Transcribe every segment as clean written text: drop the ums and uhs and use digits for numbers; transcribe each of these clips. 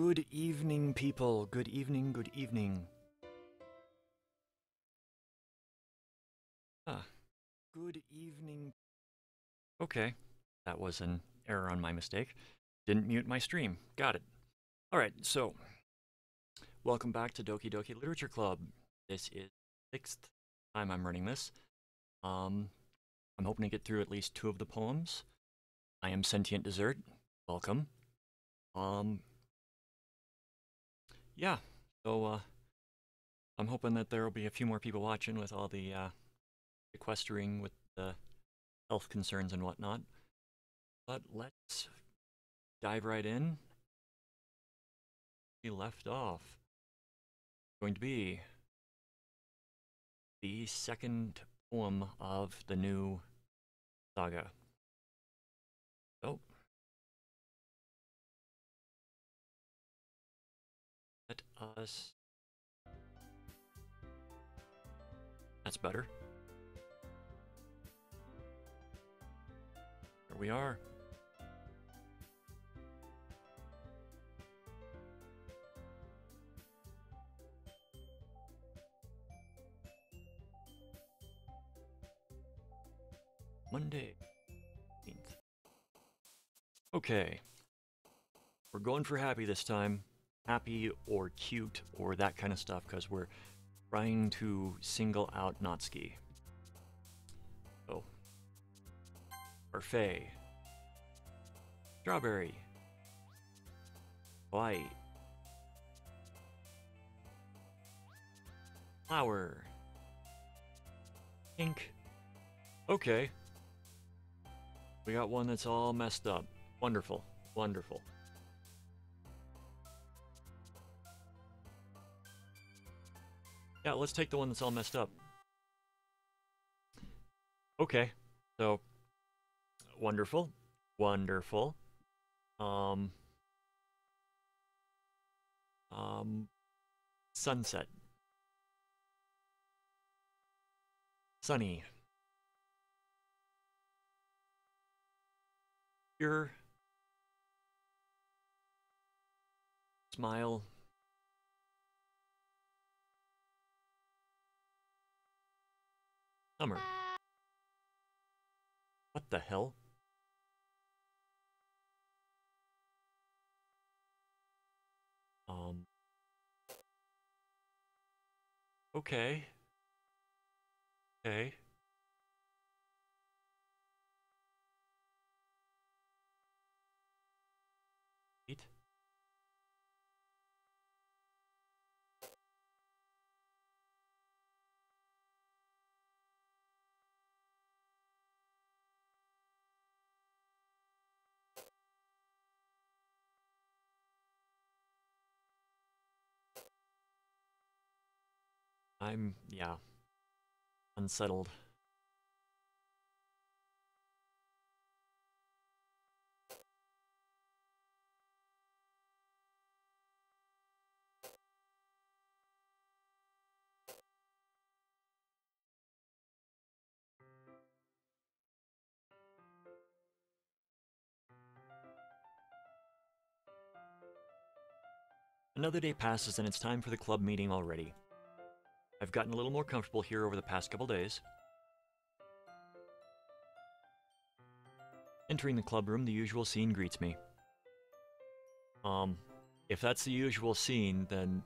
Good evening, people. Good evening, good evening. Ah, good evening. Okay, that was an error on my mistake. Didn't mute my stream. Got it. Alright, so, welcome back to Doki Doki Literature Club. This is the 6th time I'm running this. I'm hoping to get through at least 2 of the poems. I am Sentient Dessert. Welcome. Yeah, so, I'm hoping that there will be a few more people watching with all the, sequestering with the health concerns and whatnot. But let's dive right in. We left off. Going to be the second poem of the new saga. So, let us... That's better. Here we are. Monday, 18th. Okay. We're going for happy this time. Happy or cute or that kind of stuff, because we're trying to single out Natsuki. So, parfait. Strawberry. White. Flower. Pink. Okay. We got one that's all messed up. Wonderful. Wonderful. Yeah, let's take the one that's all messed up. Okay. So, wonderful. Wonderful. Sunset. Sunny. Pure. Smile. Summer. What the hell? Okay. Okay. Eat. Yeah, unsettled. Another day passes and it's time for the club meeting already. I've gotten a little more comfortable here over the past couple days. Entering the club room, the usual scene greets me. If that's the usual scene, then...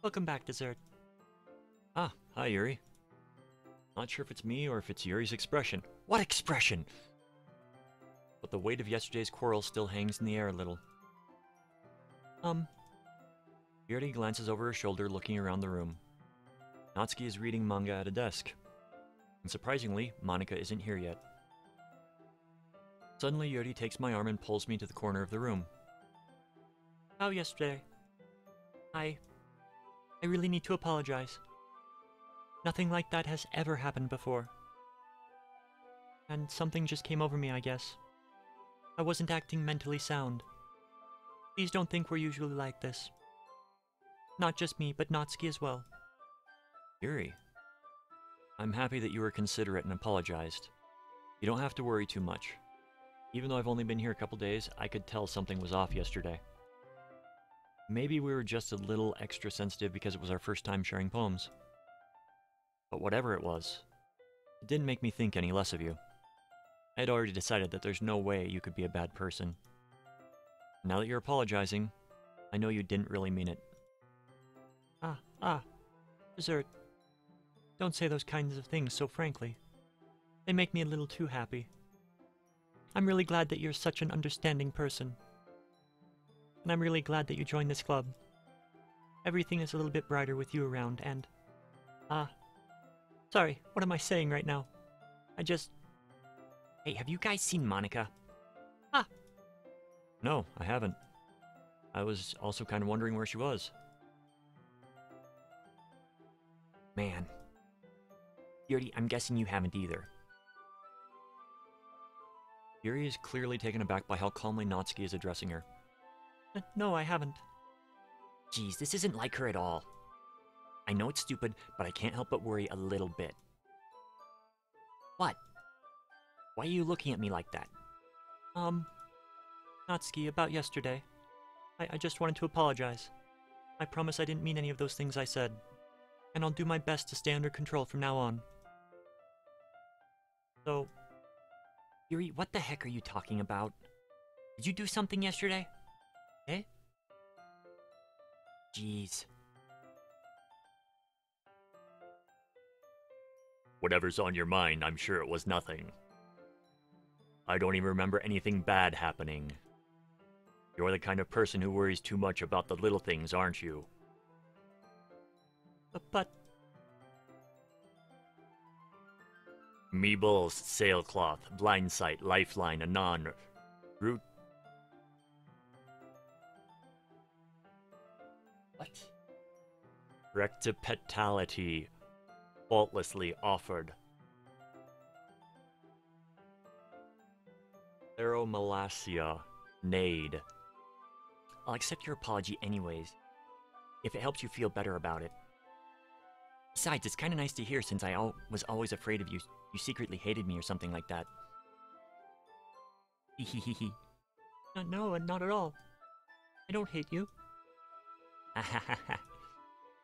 Welcome back, Dessert. Ah, hi, Yuri. Not sure if it's me or if it's Yuri's expression. What expression? But the weight of yesterday's quarrel still hangs in the air a little. Yuri glances over her shoulder, looking around the room. Natsuki is reading manga at a desk. And surprisingly, Monika isn't here yet. Suddenly, Yuri takes my arm and pulls me to the corner of the room. How yesterday? I really need to apologize. Nothing like that has ever happened before. And something just came over me, I guess. I wasn't acting mentally sound. Please don't think we're usually like this. Not just me, but Natsuki as well. Yuri, I'm happy that you were considerate and apologized. You don't have to worry too much. Even though I've only been here a couple days, I could tell something was off yesterday. Maybe we were just a little extra sensitive because it was our first time sharing poems. But whatever it was, it didn't make me think any less of you. I had already decided that there's no way you could be a bad person. Now that you're apologizing, I know you didn't really mean it. Dessert. Don't say those kinds of things so frankly. They make me a little too happy. I'm really glad that you're such an understanding person. And I'm really glad that you joined this club. Everything is a little bit brighter with you around, and... Sorry, what am I saying right now? Hey, have you guys seen Monica? No, I haven't. I was also kind of wondering where she was. Man. Yuri, I'm guessing you haven't either. Yuri is clearly taken aback by how calmly Natsuki is addressing her. No, I haven't. Geez, this isn't like her at all. I know it's stupid, but I can't help but worry a little bit. What? Why are you looking at me like that? Natsuki, about yesterday. I just wanted to apologize. I promise I didn't mean any of those things I said. And I'll do my best to stay under control from now on. So... Yuri, what the heck are you talking about? Did you do something yesterday? Eh? Jeez. Whatever's on your mind, I'm sure it was nothing. I don't even remember anything bad happening. You're the kind of person who worries too much about the little things, aren't you? But... Meebles, sailcloth, blindsight, lifeline, anon, root... What? Rectipetality, faultlessly offered. Aeromalacia, nade. I'll accept your apology anyways, if it helps you feel better about it. Besides, it's kinda nice to hear since I was always afraid of you. You secretly hated me or something like that. Hehehehe. No, not at all. I don't hate you.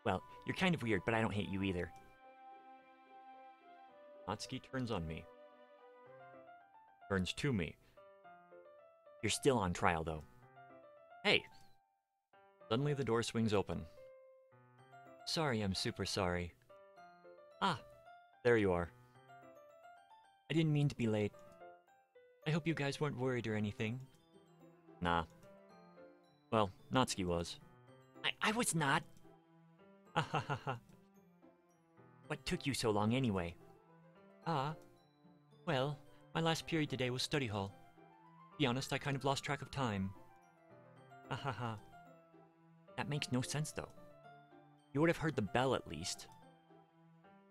Well, you're kind of weird, but I don't hate you either. Natsuki turns on me. Turns to me. You're still on trial, though. Hey! Suddenly the door swings open. Sorry, I'm super sorry. There you are. I didn't mean to be late. I hope you guys weren't worried or anything. Nah. Well, Natsuki was. I was not. What took you so long anyway? Well, my last period today was study hall. To be honest, I kind of lost track of time. That makes no sense though. You would have heard the bell at least.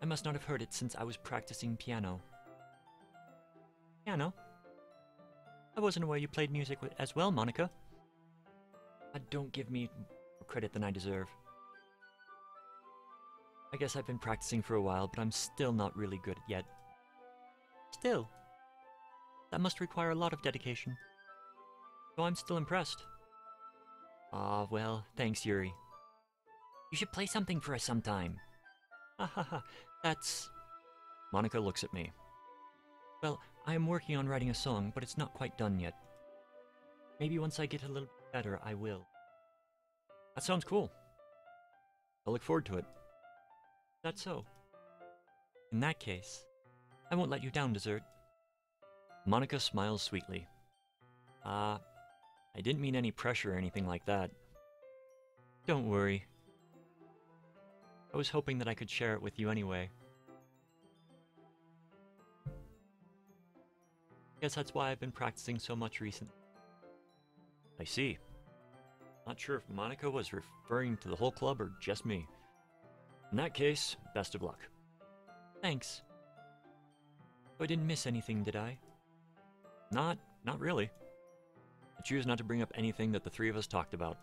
I must not have heard it since I was practicing piano. Piano? I wasn't aware you played music as well, Monica. Don't give me more credit than I deserve. I guess I've been practicing for a while, but I'm still not really good yet. Still? That must require a lot of dedication. So I'm still impressed. Well, thanks, Yuri. You should play something for us sometime. That's... Monica looks at me. Well, I am working on writing a song, but it's not quite done yet. Maybe once I get a little bit better, I will. That sounds cool. I look forward to it. That's so. In that case, I won't let you down, Dessert. Monica smiles sweetly. I didn't mean any pressure or anything like that. Don't worry. I was hoping that I could share it with you anyway. Guess that's why I've been practicing so much recently. I see. Not sure if Monica was referring to the whole club or just me. In that case, best of luck. Thanks. So I didn't miss anything, did I? Not really. I choose not to bring up anything that the three of us talked about.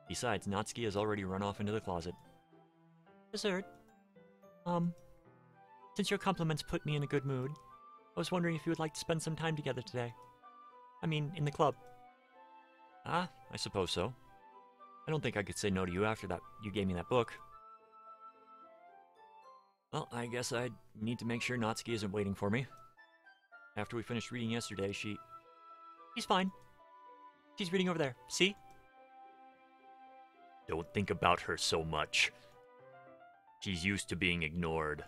Besides, Natsuki has already run off into the closet. Dessert? Since your compliments put me in a good mood, I was wondering if you would like to spend some time together today. I mean, in the club. Ah, I suppose so. I don't think I could say no to you after that you gave me that book. Well, I guess I need to make sure Natsuki isn't waiting for me. After we finished reading yesterday, she's fine. She's reading over there. See? Don't think about her so much. She's used to being ignored.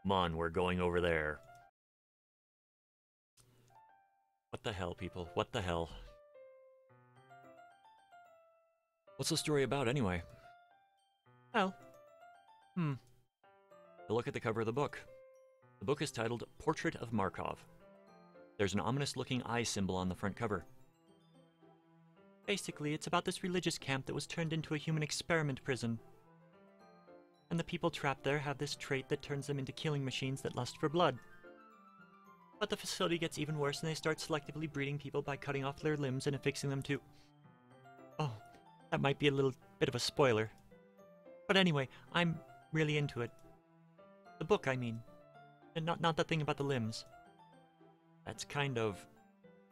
Come on, we're going over there. What the hell, people? What the hell? What's the story about, anyway? Well, look at the cover of the book. The book is titled Portrait of Markov. There's an ominous-looking eye symbol on the front cover. Basically, it's about this religious camp that was turned into a human experiment prison. And the people trapped there have this trait that turns them into killing machines that lust for blood. But the facility gets even worse and they start selectively breeding people by cutting off their limbs and affixing them to... Oh, that might be a little bit of a spoiler. But anyway, I'm really into it. The book, I mean. And not that thing about the limbs. That's kind of...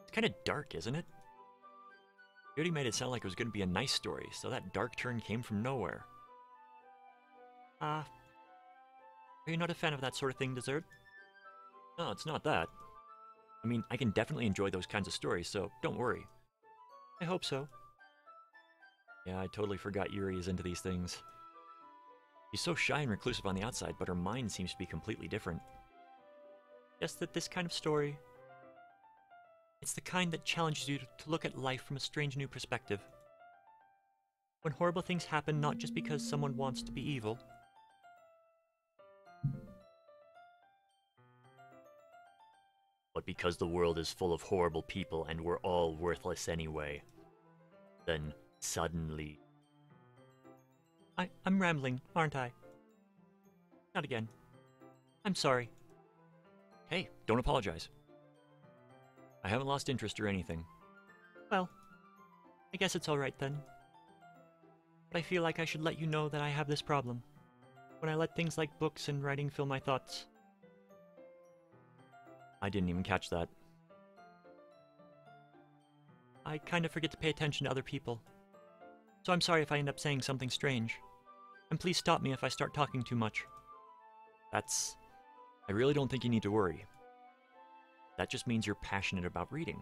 It's kind of dark, isn't it? You already made it sound like it was going to be a nice story, so that dark turn came from nowhere. Are you not a fan of that sort of thing, Dessert? No, it's not that. I mean, I can definitely enjoy those kinds of stories, so don't worry. I hope so. Yeah, I totally forgot Yuri is into these things. She's so shy and reclusive on the outside, but her mind seems to be completely different. Just that this kind of story... It's the kind that challenges you to look at life from a strange new perspective. When horrible things happen not just because someone wants to be evil. But because the world is full of horrible people and we're all worthless anyway. Then, suddenly... I'm rambling, aren't I? Not again. I'm sorry. Hey, don't apologize. I haven't lost interest or anything. Well, I guess it's alright then. But I feel like I should let you know that I have this problem. When I let things like books and writing fill my thoughts. I didn't even catch that. I kind of forget to pay attention to other people. So I'm sorry if I end up saying something strange. And please stop me if I start talking too much. I really don't think you need to worry. That just means you're passionate about reading.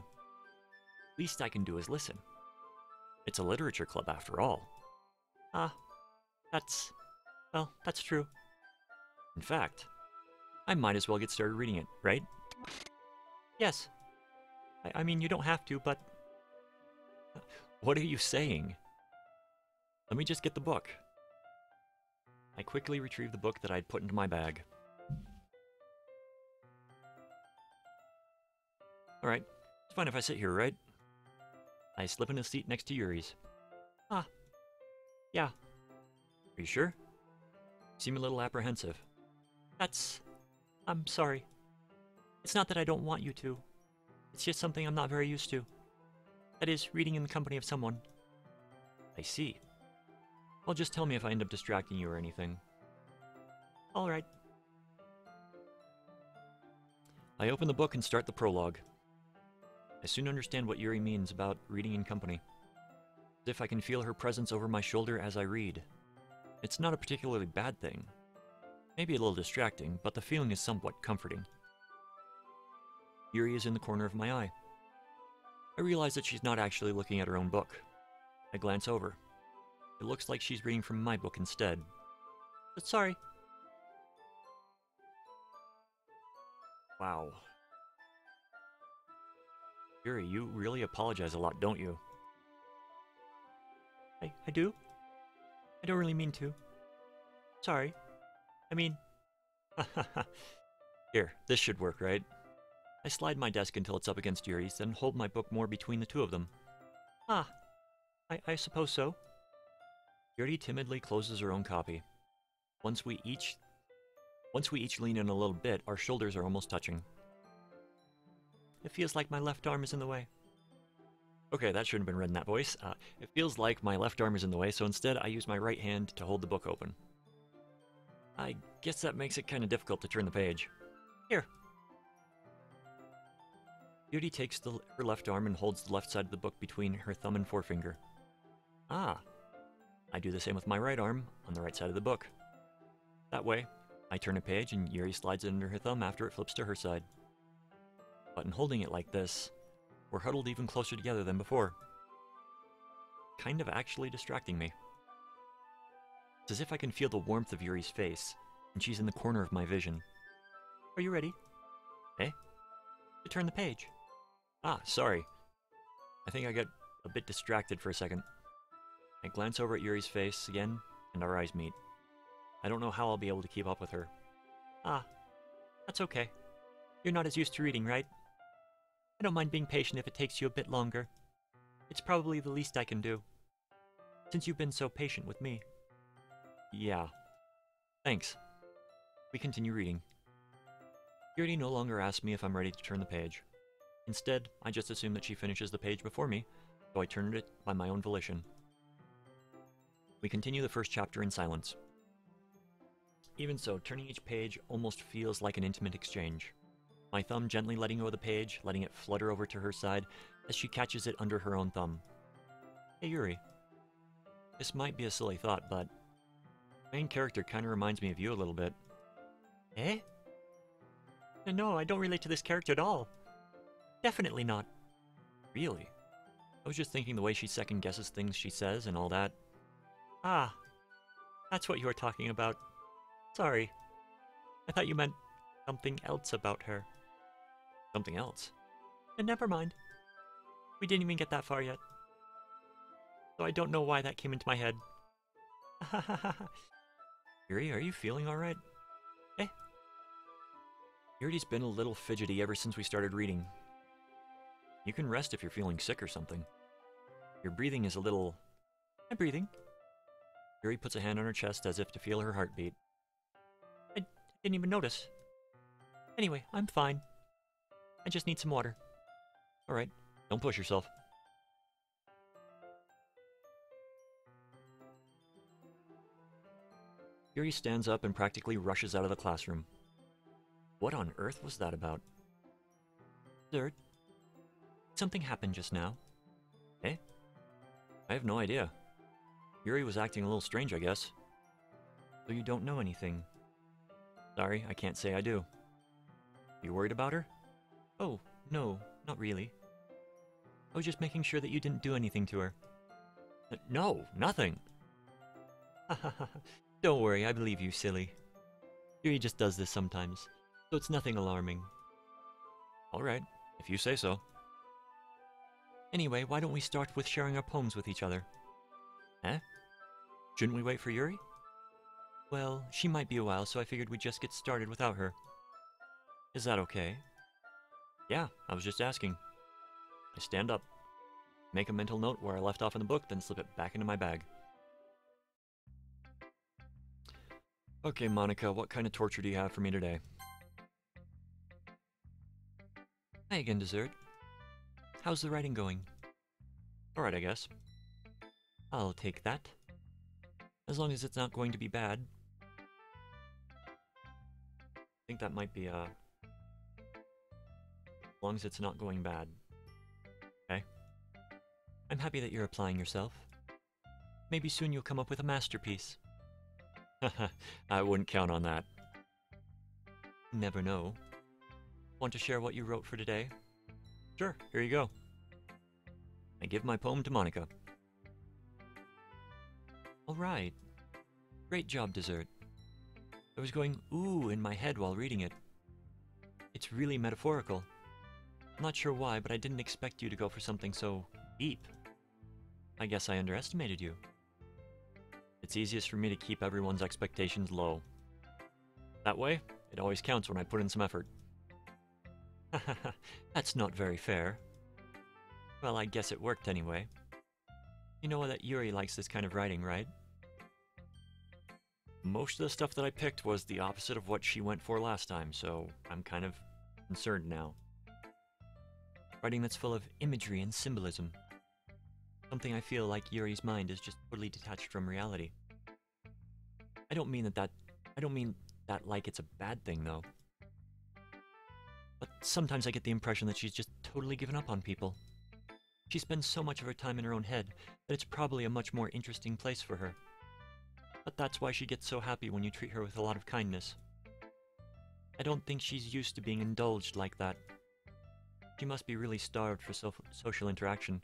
Least I can do is listen. It's a literature club after all. That's true. In fact, I might as well get started reading it, right? Yes. I mean, you don't have to, but... What are you saying? Let me just get the book. I quickly retrieved the book that I'd put into my bag. Alright, it's fine if I sit here, right? I slip in a seat next to Yuri's. Yeah. Are you sure? You seem a little apprehensive. I'm sorry. It's not that I don't want you to. It's just something I'm not very used to. That is, reading in the company of someone. I see. Well, just tell me if I end up distracting you or anything. Alright. I open the book and start the prologue. I soon understand what Yuri means about reading in company. As if I can feel her presence over my shoulder as I read. It's not a particularly bad thing. Maybe a little distracting, but the feeling is somewhat comforting. Yuri is in the corner of my eye. I realize that she's not actually looking at her own book. I glance over. It looks like she's reading from my book instead. But sorry. Wow. Yuri, you really apologize a lot, don't you? I do? I don't really mean to. Sorry. I mean... Here, this should work, right? I slide my desk until it's up against Yuri's, then hold my book more between the two of them. I suppose so. Yuri timidly closes her own copy. Once we each lean in a little bit, our shoulders are almost touching. It feels like my left arm is in the way. Okay, that shouldn't have been read in that voice. It feels like my left arm is in the way, so instead I use my right hand to hold the book open. I guess that makes it kind of difficult to turn the page. Here. Yuri takes her left arm and holds the left side of the book between her thumb and forefinger. Ah, I do the same with my right arm on the right side of the book. That way, I turn a page and Yuri slides it under her thumb after it flips to her side. But in holding it like this, we're huddled even closer together than before. Kind of actually distracting me. It's as if I can feel the warmth of Yuri's face, and she's in the corner of my vision. Are you ready? Eh? To turn the page. Ah, sorry. I think I got a bit distracted for a second. I glance over at Yuri's face again, and our eyes meet. I don't know how I'll be able to keep up with her. Ah, that's okay. You're not as used to reading, right? I don't mind being patient if it takes you a bit longer. It's probably the least I can do, since you've been so patient with me. Yeah. Thanks. We continue reading. Yuri no longer asks me if I'm ready to turn the page. Instead, I just assume that she finishes the page before me, so I turn it by my own volition. We continue the first chapter in silence. Even so, turning each page almost feels like an intimate exchange. My thumb gently letting go of the page, letting it flutter over to her side as she catches it under her own thumb. Hey Yuri. This might be a silly thought, but the main character kinda reminds me of you a little bit. Eh? No, I don't relate to this character at all. Definitely not. Really? I was just thinking the way she second guesses things she says and all that. Ah, that's what you were talking about. Sorry. I thought you meant something else about her. Something else? And never mind. We didn't even get that far yet. So I don't know why that came into my head. Yuri, are you feeling alright? Eh? Yuri's been a little fidgety ever since we started reading. You can rest if you're feeling sick or something. Your breathing is a little... I'm breathing. Yuri puts a hand on her chest as if to feel her heartbeat. I didn't even notice. Anyway, I'm fine. I just need some water. Alright, don't push yourself. Yuri stands up and practically rushes out of the classroom. What on earth was that about? Zerd, something happened just now. Eh? I have no idea. Yuri was acting a little strange, I guess. So you don't know anything. Sorry, I can't say I do. You worried about her? Oh, no, not really. I was just making sure that you didn't do anything to her. No, nothing. Don't worry, I believe you, silly. Yuri just does this sometimes, so it's nothing alarming. Alright, if you say so. Anyway, why don't we start with sharing our poems with each other? Eh? Shouldn't we wait for Yuri? Well, she might be a while, so I figured we'd just get started without her. Is that okay? Yeah, I was just asking. I stand up, make a mental note where I left off in the book, then slip it back into my bag. Okay, Monica, what kind of torture do you have for me today? Hi again, Dessert. How's the writing going? Alright, I guess. I'll take that. As long as it's not going to be bad. I think that might be, as long as it's not going bad. Okay. I'm happy that you're applying yourself. Maybe soon you'll come up with a masterpiece. Haha, I wouldn't count on that. Never know. Want to share what you wrote for today? Sure, here you go. I give my poem to Monica. Alright. Great job, Dessert. I was going ooh in my head while reading it. It's really metaphorical. I'm not sure why, but I didn't expect you to go for something so deep. I guess I underestimated you. It's easiest for me to keep everyone's expectations low. That way, it always counts when I put in some effort. Hahaha, that's not very fair. Well, I guess it worked anyway. You know that Yuri likes this kind of writing, right? Most of the stuff that I picked was the opposite of what she went for last time, so I'm kind of concerned now. Writing that's full of imagery and symbolism. Something I feel like Yuri's mind is just totally detached from reality. I don't mean that like it's a bad thing, though. But sometimes I get the impression that she's just totally given up on people. She spends so much of her time in her own head that it's probably a much more interesting place for her. But that's why she gets so happy when you treat her with a lot of kindness. I don't think she's used to being indulged like that. She must be really starved for social interaction,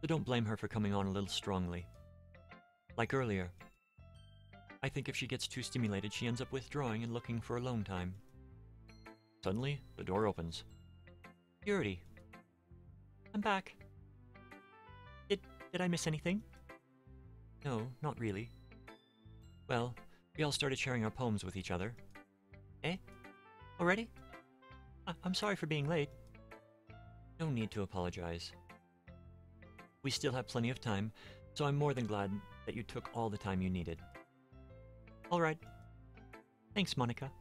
so don't blame her for coming on a little strongly. Like earlier. I think if she gets too stimulated, she ends up withdrawing and looking for alone time. Suddenly, the door opens. Purity. I'm back. Did I miss anything? No, not really. Well, we all started sharing our poems with each other. Eh? Already? I'm sorry for being late. No need to apologize. We still have plenty of time, so I'm more than glad that you took all the time you needed. All right. Thanks, Monica.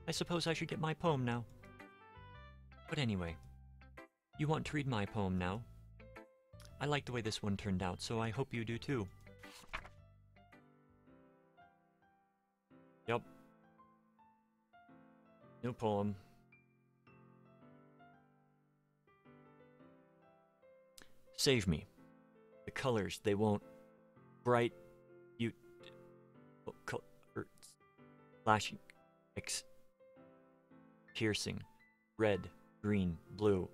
I suppose I should get my poem now. But anyway, you want to read my poem now? I like the way this one turned out, so I hope you do too. Yep. New poem. Save me. The colors, they won't. Bright, flashing, piercing, red, green, blue,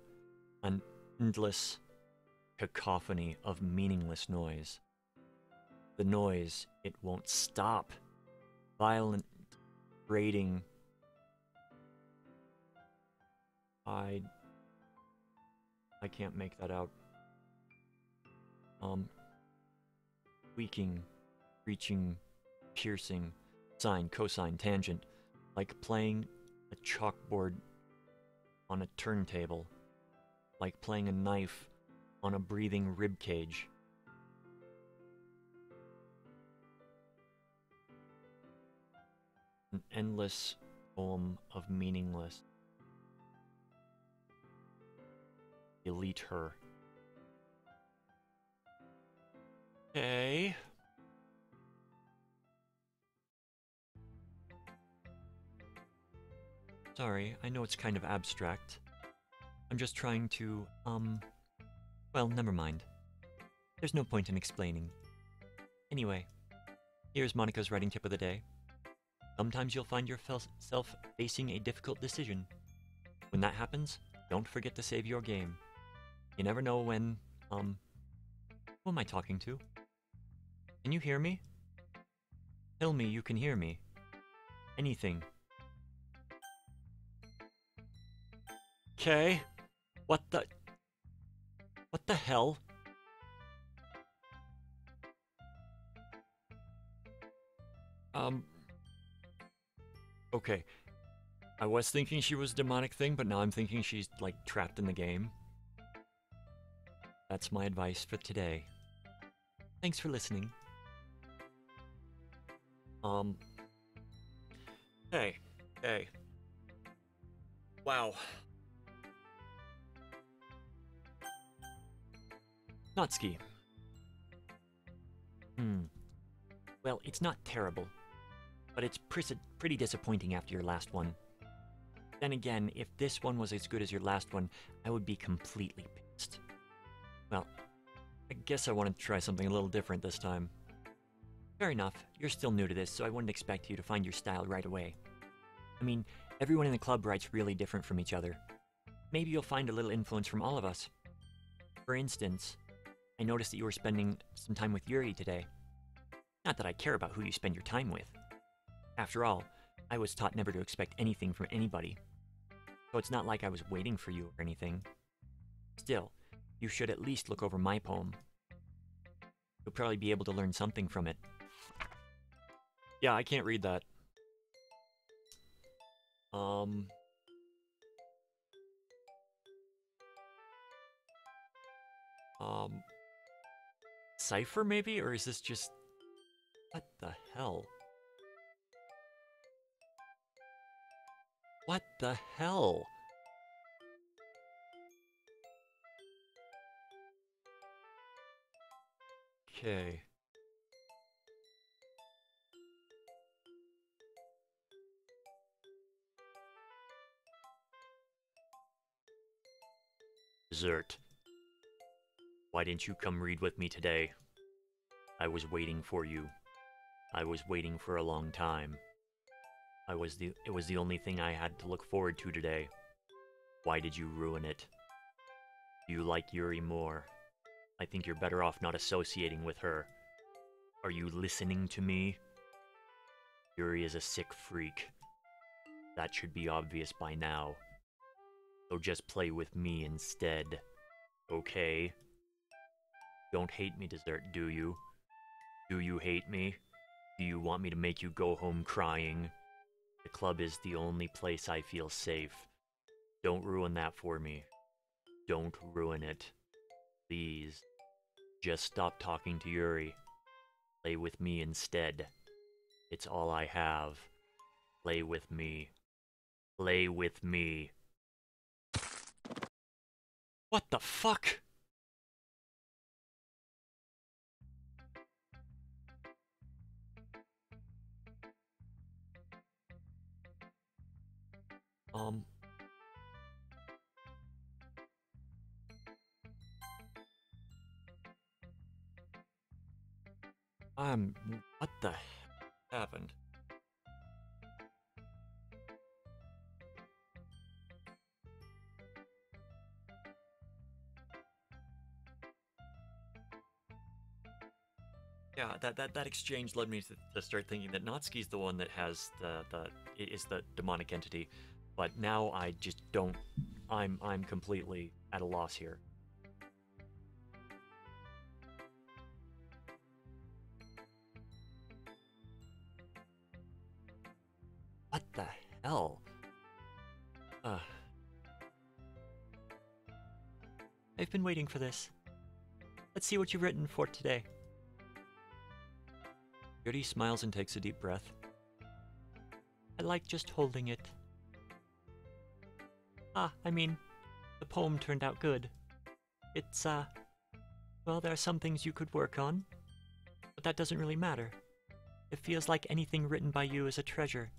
an endless cacophony of meaningless noise. The noise, it won't stop. Violent, grating. I can't make that out. Tweaking, reaching, piercing, sine, cosine, tangent, like playing a chalkboard on a turntable, like playing a knife on a breathing rib cage. An endless poem of meaningless. Delete her. Okay. Sorry, I know it's kind of abstract. I'm just trying to, well, never mind. There's no point in explaining. Anyway, here's Monica's writing tip of the day. Sometimes you'll find yourself facing a difficult decision. When that happens, don't forget to save your game. You never know when, who am I talking to? Can you hear me? Tell me you can hear me. Anything. Okay. What the hell? Okay. I was thinking she was a demonic thing, but now I'm thinking she's, like, trapped in the game. That's my advice for today. Thanks for listening. Hey. Wow. Natsuki. Well, it's not terrible, but it's pretty disappointing after your last one. Then again, if this one was as good as your last one, I would be completely pissed. Well, I guess I wanted to try something a little different this time. Fair enough, you're still new to this, so I wouldn't expect you to find your style right away. I mean, everyone in the club writes really different from each other. Maybe you'll find a little influence from all of us. For instance, I noticed that you were spending some time with Yuri today. Not that I care about who you spend your time with. After all, I was taught never to expect anything from anybody. So it's not like I was waiting for you or anything. Still, you should at least look over my poem. You'll probably be able to learn something from it. Yeah, I can't read that. Cipher maybe? Or is this just... What the hell? What the hell? Okay. Dessert. Why didn't you come read with me today? I was waiting for you. I was waiting for a long time. It was the only thing I had to look forward to today. Why did you ruin it? Do you like Yuri more? I think you're better off not associating with her. Are you listening to me? Yuri is a sick freak. That should be obvious by now. So just play with me instead. Okay? Don't hate me, Dessert, do you? Do you hate me? Do you want me to make you go home crying? The club is the only place I feel safe. Don't ruin that for me. Don't ruin it. Please. Just stop talking to Yuri. Play with me instead. It's all I have. Play with me. Play with me. What the fuck? What the happened? Yeah, that exchange led me to start thinking that Natsuki's the one that has is the demonic entity, but now I just don't. I'm completely at a loss here. What the hell? I've been waiting for this. Let's see what you've written for today. Yuri smiles and takes a deep breath. I like just holding it. I mean, the poem turned out good. It's, well, there are some things you could work on, but that doesn't really matter. It feels like anything written by you is a treasure.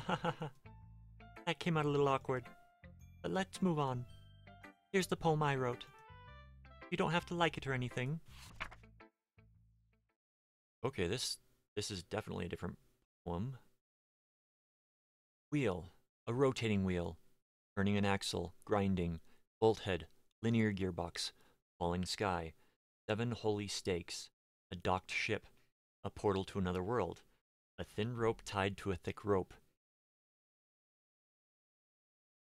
That came out a little awkward, but let's move on. Here's the poem I wrote. You don't have to like it or anything. Okay, this is definitely a different poem. Wheel. A rotating wheel. Turning an axle. Grinding. Bolt head. Linear gearbox. Falling sky. 7 holy stakes. A docked ship. A portal to another world. A thin rope tied to a thick rope.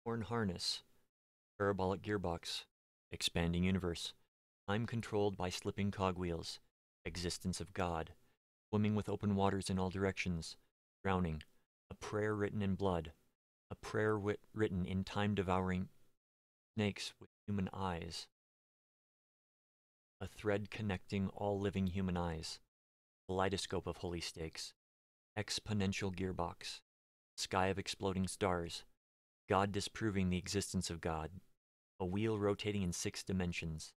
Horn harness. Parabolic gearbox. Expanding universe. Time controlled by slipping cogwheels. Existence of God. Swimming with open waters in all directions. Drowning. A prayer written in blood. A prayer written in time-devouring snakes with human eyes. A thread connecting all living human eyes. Kaleidoscope of holy stakes. Exponential gearbox. Sky of exploding stars. God disproving the existence of God. A wheel rotating in 6 dimensions.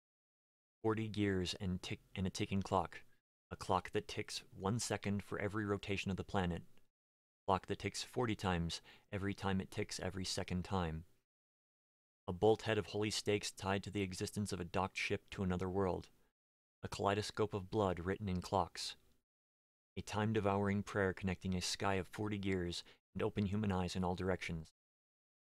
40 gears and a ticking clock. A clock that ticks 1 second for every rotation of the planet. A clock that ticks 40 times every time it ticks every second time. A bolt head of holy stakes tied to the existence of a docked ship to another world. A kaleidoscope of blood written in clocks. A time-devouring prayer connecting a sky of 40 gears and open human eyes in all directions.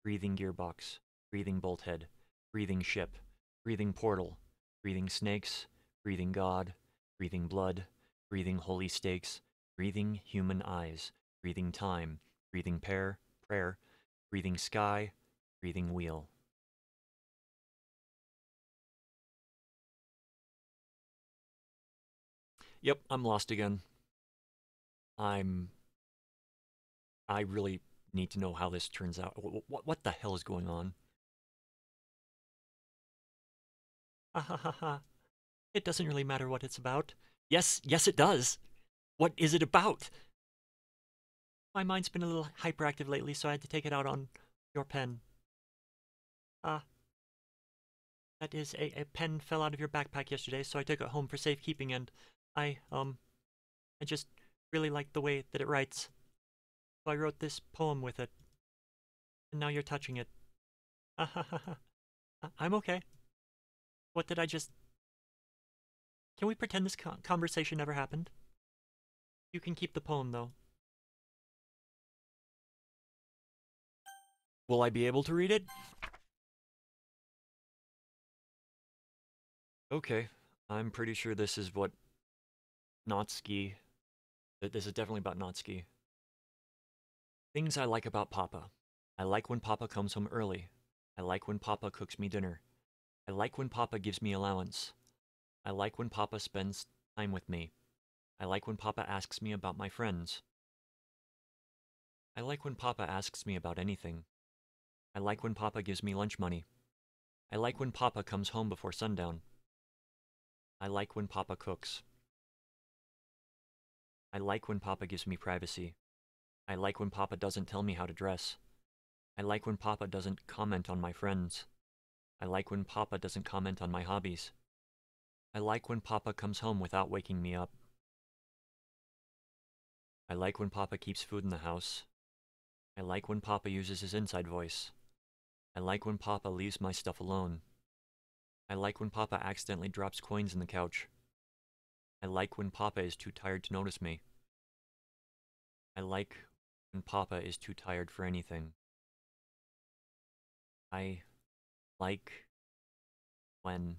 Breathing gearbox. Breathing bolt head. Breathing ship. Breathing portal. Breathing snakes. Breathing God. Breathing blood. Breathing holy stakes. Breathing human eyes. Breathing time. Breathing prayer. Breathing sky. Breathing wheel. Yep, I'm lost again. I really need to know how this turns out. What the hell is going on? Ha ha ha ha. It doesn't really matter what it's about. Yes, it does. What is it about? My mind's been a little hyperactive lately, so I had to take it out on your pen. That is, a pen fell out of your backpack yesterday, so I took it home for safekeeping, and I just really like the way that it writes. So I wrote this poem with it. And now you're touching it. I'm okay. What did I just... Can we pretend this conversation never happened? You can keep the poem, though. Will I be able to read it? Okay. I'm pretty sure this is what Natsuki... This is definitely about Natsuki. Things I like about Papa. I like when Papa comes home early. I like when Papa cooks me dinner. I like when Papa gives me allowance. I like when Papa spends time with me. I like when Papa asks me about my friends. I like when Papa asks me about anything. I like when Papa gives me lunch money. I like when Papa comes home before sundown. I like when Papa cooks. I like when Papa gives me privacy. I like when Papa doesn't tell me how to dress. I like when Papa doesn't comment on my friends. I like when Papa doesn't comment on my hobbies. I like when Papa comes home without waking me up. I like when Papa keeps food in the house. I like when Papa uses his inside voice. I like when Papa leaves my stuff alone. I like when Papa accidentally drops coins in the couch. I like when Papa is too tired to notice me. I like when Papa is too tired for anything. I like when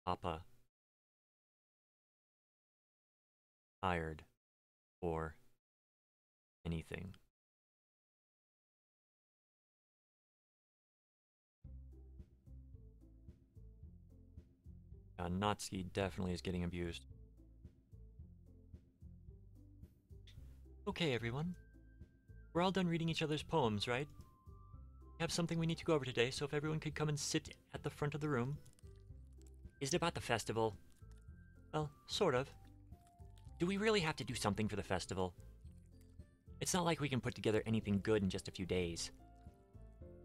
Papa tired for anything. Natsuki definitely is getting abused. Okay, everyone. We're all done reading each other's poems, right? We have something we need to go over today, so if everyone could come and sit at the front of the room. Is it about the festival? Well, sort of. Do we really have to do something for the festival? It's not like we can put together anything good in just a few days.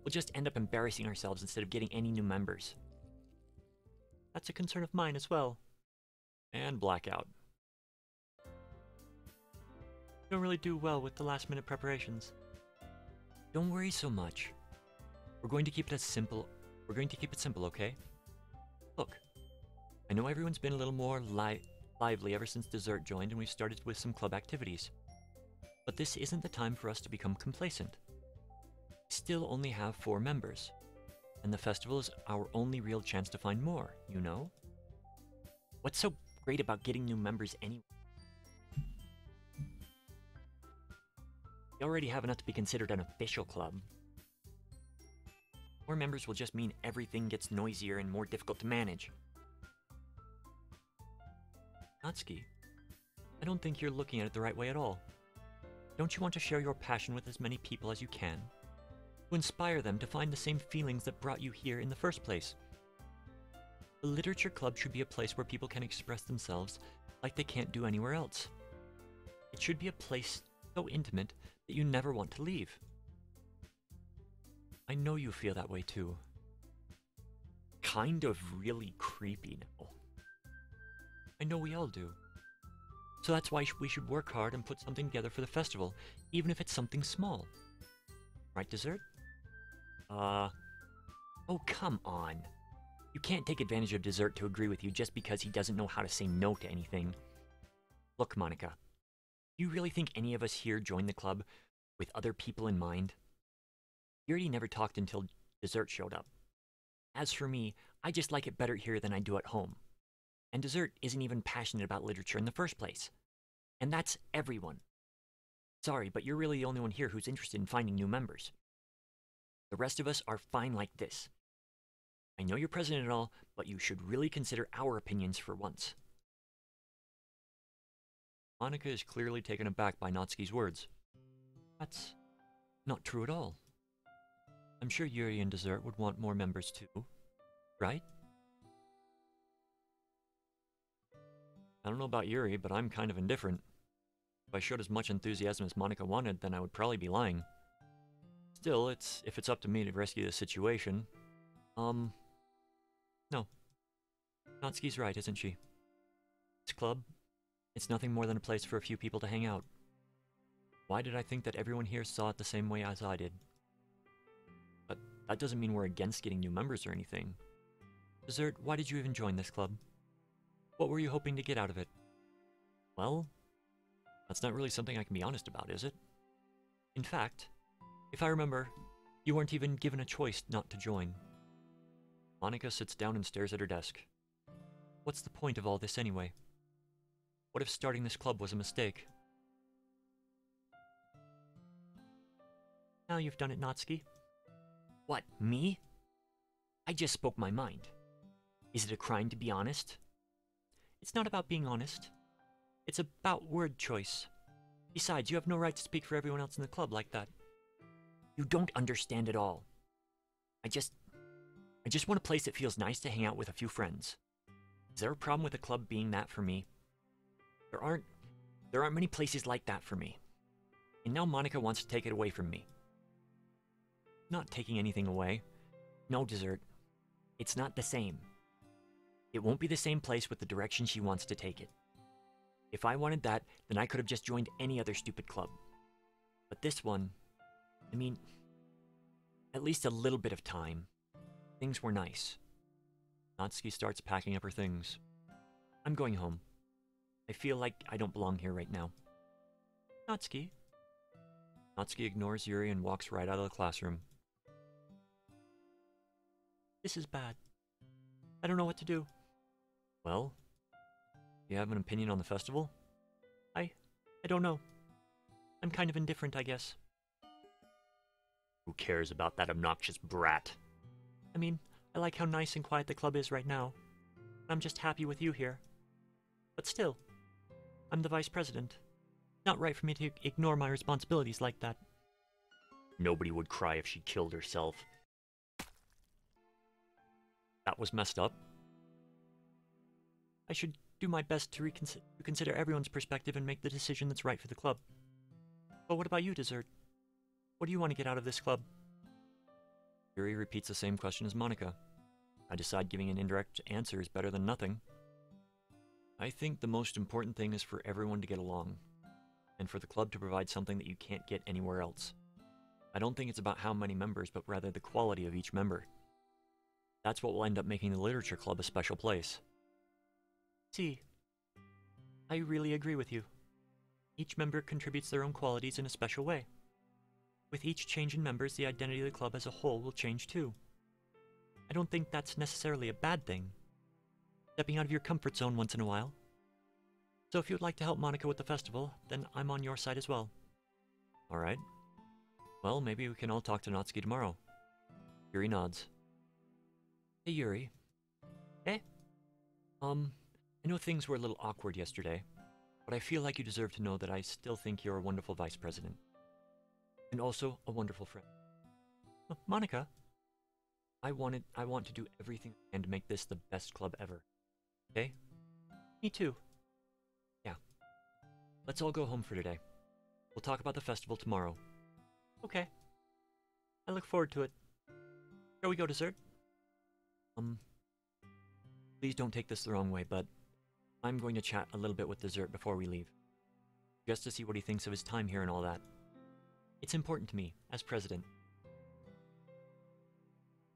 We'll just end up embarrassing ourselves instead of getting any new members. That's a concern of mine as well. And blackout. Don't really do well with the last-minute preparations. Don't worry so much. We're going to keep it simple, okay? Look, I know everyone's been a little more lively ever since Dessert joined and we've started with some club activities. But this isn't the time for us to become complacent. We still only have 4 members, and the festival is our only real chance to find more, you know? What's so great about getting new members anyway? We already have enough to be considered an official club. More members will just mean everything gets noisier and more difficult to manage. Natsuki, I don't think you're looking at it the right way at all. Don't you want to share your passion with as many people as you can? To inspire them to find the same feelings that brought you here in the first place? The literature club should be a place where people can express themselves like they can't do anywhere else. It should be a place so intimate that you never want to leave. I know you feel that way too. Kind of really creepy now. I know we all do. So that's why we should work hard and put something together for the festival, even if it's something small. Right, Dessert? Oh, come on. You can't take advantage of Dessert to agree with you just because he doesn't know how to say no to anything. Look, Monica. Do you really think any of us here joined the club with other people in mind? We already never talked until Dessert showed up. As for me, I just like it better here than I do at home. And Dessert isn't even passionate about literature in the first place. And that's everyone. Sorry, but you're really the only one here who's interested in finding new members. The rest of us are fine like this. I know you're president and all, but you should really consider our opinions for once. Monica is clearly taken aback by Natsuki's words. That's not true at all. I'm sure Yuri and Dessert would want more members too, right? I don't know about Yuri, but I'm kind of indifferent. If I showed as much enthusiasm as Monica wanted, then I would probably be lying. Still, if it's up to me to rescue the situation. No. Natsuki's right, isn't she? This club, it's nothing more than a place for a few people to hang out. Why did I think that everyone here saw it the same way as I did? But that doesn't mean we're against getting new members or anything. Dessert, why did you even join this club? What were you hoping to get out of it? Well, that's not really something I can be honest about, is it? In fact, if I remember, you weren't even given a choice not to join. Monica sits down and stares at her desk. What's the point of all this anyway? What if starting this club was a mistake? Now you've done it, Natsuki. What, me? I just spoke my mind. Is it a crime to be honest? It's not about being honest. It's about word choice. Besides, you have no right to speak for everyone else in the club like that. You don't understand at all. I just want a place that feels nice to hang out with a few friends. Is there a problem with a club being that for me? There aren't many places like that for me. And now Monica wants to take it away from me. Not taking anything away. No, Dessert. It's not the same. It won't be the same place with the direction she wants to take it. If I wanted that, then I could have just joined any other stupid club. But this one, I mean, at least a little bit of time. Things were nice. Natsuki starts packing up her things. I'm going home. I feel like I don't belong here right now. Natsuki? Natsuki ignores Yuri and walks right out of the classroom. This is bad. I don't know what to do. Well, you have an opinion on the festival? I don't know. I'm kind of indifferent, I guess. Who cares about that obnoxious brat? I mean, I like how nice and quiet the club is right now. I'm just happy with you here. But still, I'm the vice president. Not right for me to ignore my responsibilities like that. Nobody would cry if she killed herself. That was messed up. I should do my best to consider everyone's perspective and make the decision that's right for the club. But what about you, Dessert? What do you want to get out of this club? Yuri repeats the same question as Monica. I decide giving an indirect answer is better than nothing. I think the most important thing is for everyone to get along, and for the club to provide something that you can't get anywhere else. I don't think it's about how many members, but rather the quality of each member. That's what will end up making the Literature Club a special place. See, I really agree with you. Each member contributes their own qualities in a special way. With each change in members, the identity of the club as a whole will change too. I don't think that's necessarily a bad thing. Stepping out of your comfort zone once in a while. So if you would like to help Monica with the festival, then I'm on your side as well. Alright. Well, maybe we can all talk to Natsuki tomorrow. Yuri nods. Hey, Yuri. Hey? I know things were a little awkward yesterday, but I feel like you deserve to know that I still think you're a wonderful vice president. And also a wonderful friend. Monica? I want to do everything I can to make this the best club ever. Okay? Me too. Yeah. Let's all go home for today. We'll talk about the festival tomorrow. Okay. I look forward to it. Here we go, Dessert. Please don't take this the wrong way, but I'm going to chat a little bit with Dessert before we leave. Just to see what he thinks of his time here and all that. It's important to me, as president.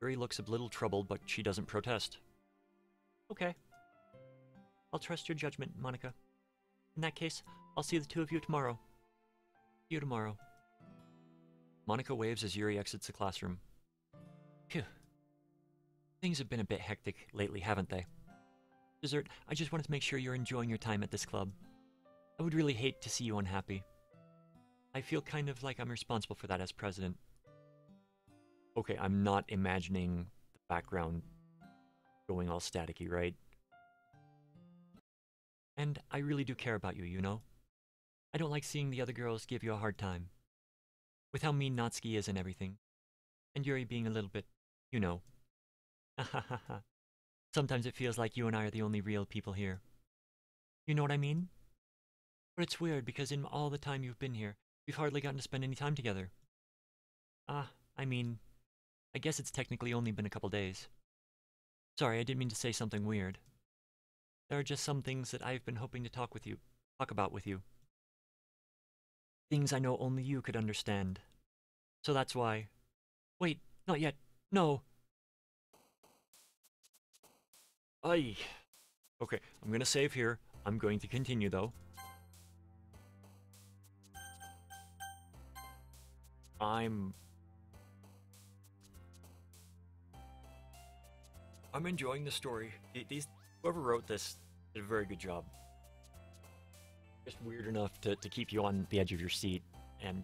Yuri looks a little troubled, but she doesn't protest. Okay. I'll trust your judgment, Monica. In that case, I'll see the two of you tomorrow. See you tomorrow. Monica waves as Yuri exits the classroom. Phew. Things have been a bit hectic lately, haven't they? Dessert, I just wanted to make sure you're enjoying your time at this club. I would really hate to see you unhappy. I feel kind of like I'm responsible for that as president. Okay, I'm not imagining the background going all staticky, right? And I really do care about you, you know? I don't like seeing the other girls give you a hard time. With how mean Natsuki is and everything. And Yuri being a little bit, you know. Sometimes it feels like you and I are the only real people here. You know what I mean? But it's weird because in all the time you've been here, we've hardly gotten to spend any time together. I mean, I guess it's technically only been a couple days. Sorry, I didn't mean to say something weird. There are just some things that I've been hoping to talk about with you. Things I know only you could understand. So that's why... Wait, not yet. No. Ay. Okay, I'm gonna save here. I'm going to continue, though. I'm enjoying the story. Whoever wrote this did a very good job. Just weird enough to keep you on the edge of your seat, and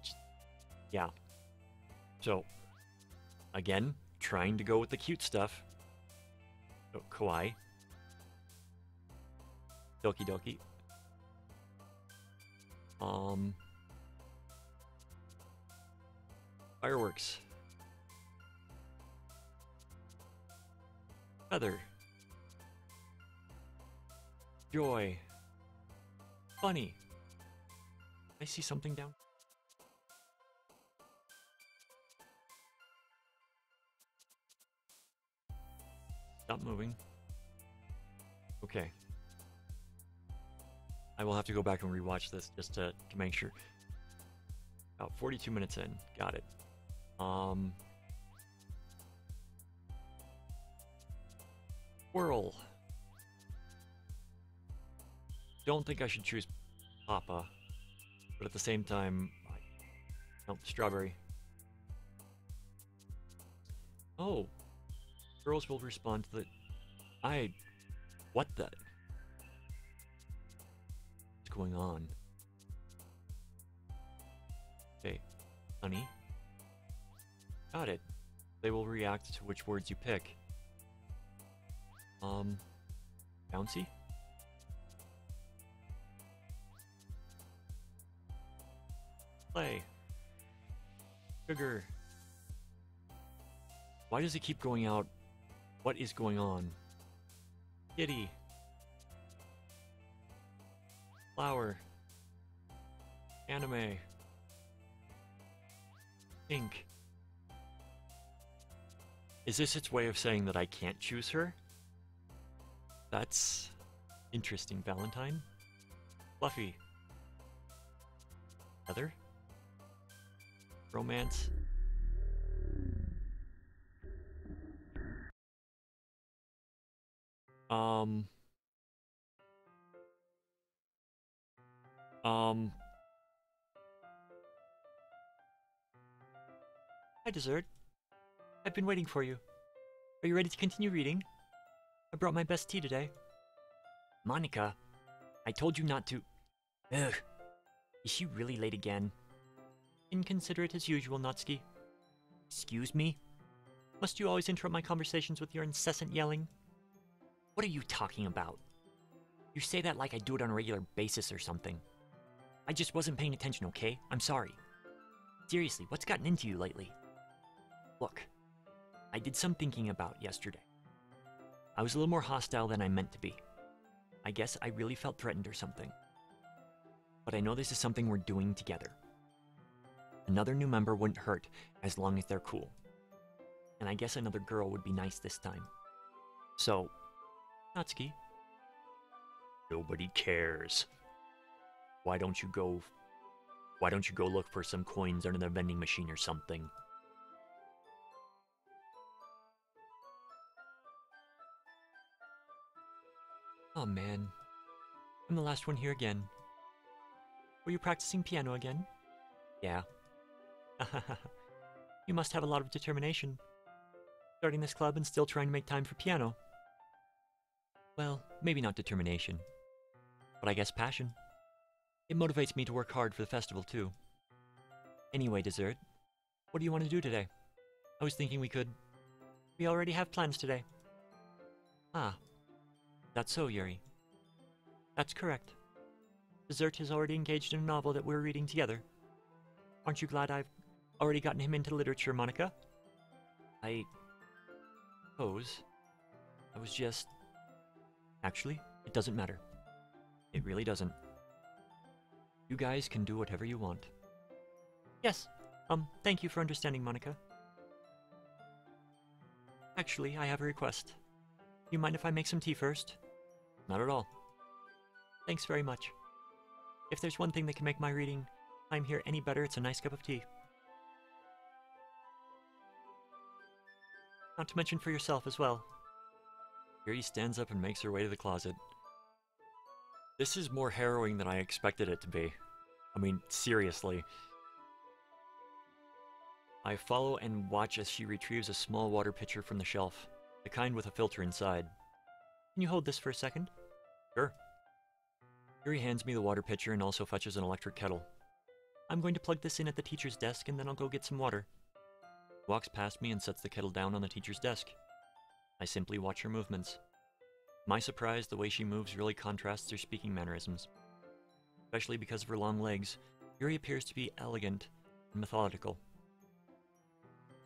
yeah. So, again, trying to go with the cute stuff. Oh, kawaii. Doki Doki. Fireworks. Feather. Joy. Funny. I see something down. Stop moving. Okay. I will have to go back and rewatch this just to make sure. About 42 minutes in. Got it. Whirl. Don't think I should choose Papa, but at the same time, no, strawberry. Oh, girls will respond to the. What the? What's going on? Okay, honey. Got it. They will react to which words you pick. Bouncy? Play. Sugar. Why does it keep going out? What is going on? Kitty. Flower. Anime. Pink. Is this its way of saying that I can't choose her? That's interesting, Valentine. Fluffy. Heather? Romance? Hi, dessert. I've been waiting for you. Are you ready to continue reading? I brought my best tea today. Monica, I told you not to. Ugh. Is she really late again? Inconsiderate as usual, Natsuki. Excuse me? Must you always interrupt my conversations with your incessant yelling? What are you talking about? You say that like I do it on a regular basis or something. I just wasn't paying attention, okay? I'm sorry. Seriously, what's gotten into you lately? Look, I did some thinking about yesterday. I was a little more hostile than I meant to be. I guess I really felt threatened or something. But I know this is something we're doing together. Another new member wouldn't hurt as long as they're cool. And I guess another girl would be nice this time. So, Natsuki. Nobody cares. Why don't you go look for some coins under the vending machine or something? Oh man, I'm the last one here again. Were you practicing piano again? Yeah. You must have a lot of determination. Starting this club and still trying to make time for piano. Well, maybe not determination, but I guess passion. It motivates me to work hard for the festival too. Anyway, dessert, what do you want to do today? I was thinking we already have plans today. Ah. That's so, Yuri. That's correct. Dessert has already engaged in a novel that we're reading together. Aren't you glad I've already gotten him into literature, Monica? I suppose. I was just... Actually, it doesn't matter. It really doesn't. You guys can do whatever you want. Yes. Thank you for understanding, Monica. Actually, I have a request. You mind if I make some tea first? Not at all. Thanks very much. If there's one thing that can make my reading time here any better, it's a nice cup of tea. Not to mention for yourself as well. Yuri stands up and makes her way to the closet. This is more harrowing than I expected it to be. I mean, seriously. I follow and watch as she retrieves a small water pitcher from the shelf, the kind with a filter inside. Can you hold this for a second? Sure. Yuri hands me the water pitcher and also fetches an electric kettle. I'm going to plug this in at the teacher's desk and then I'll go get some water. She walks past me and sets the kettle down on the teacher's desk. I simply watch her movements. To my surprise, the way she moves really contrasts her speaking mannerisms. Especially because of her long legs, Yuri appears to be elegant and methodical.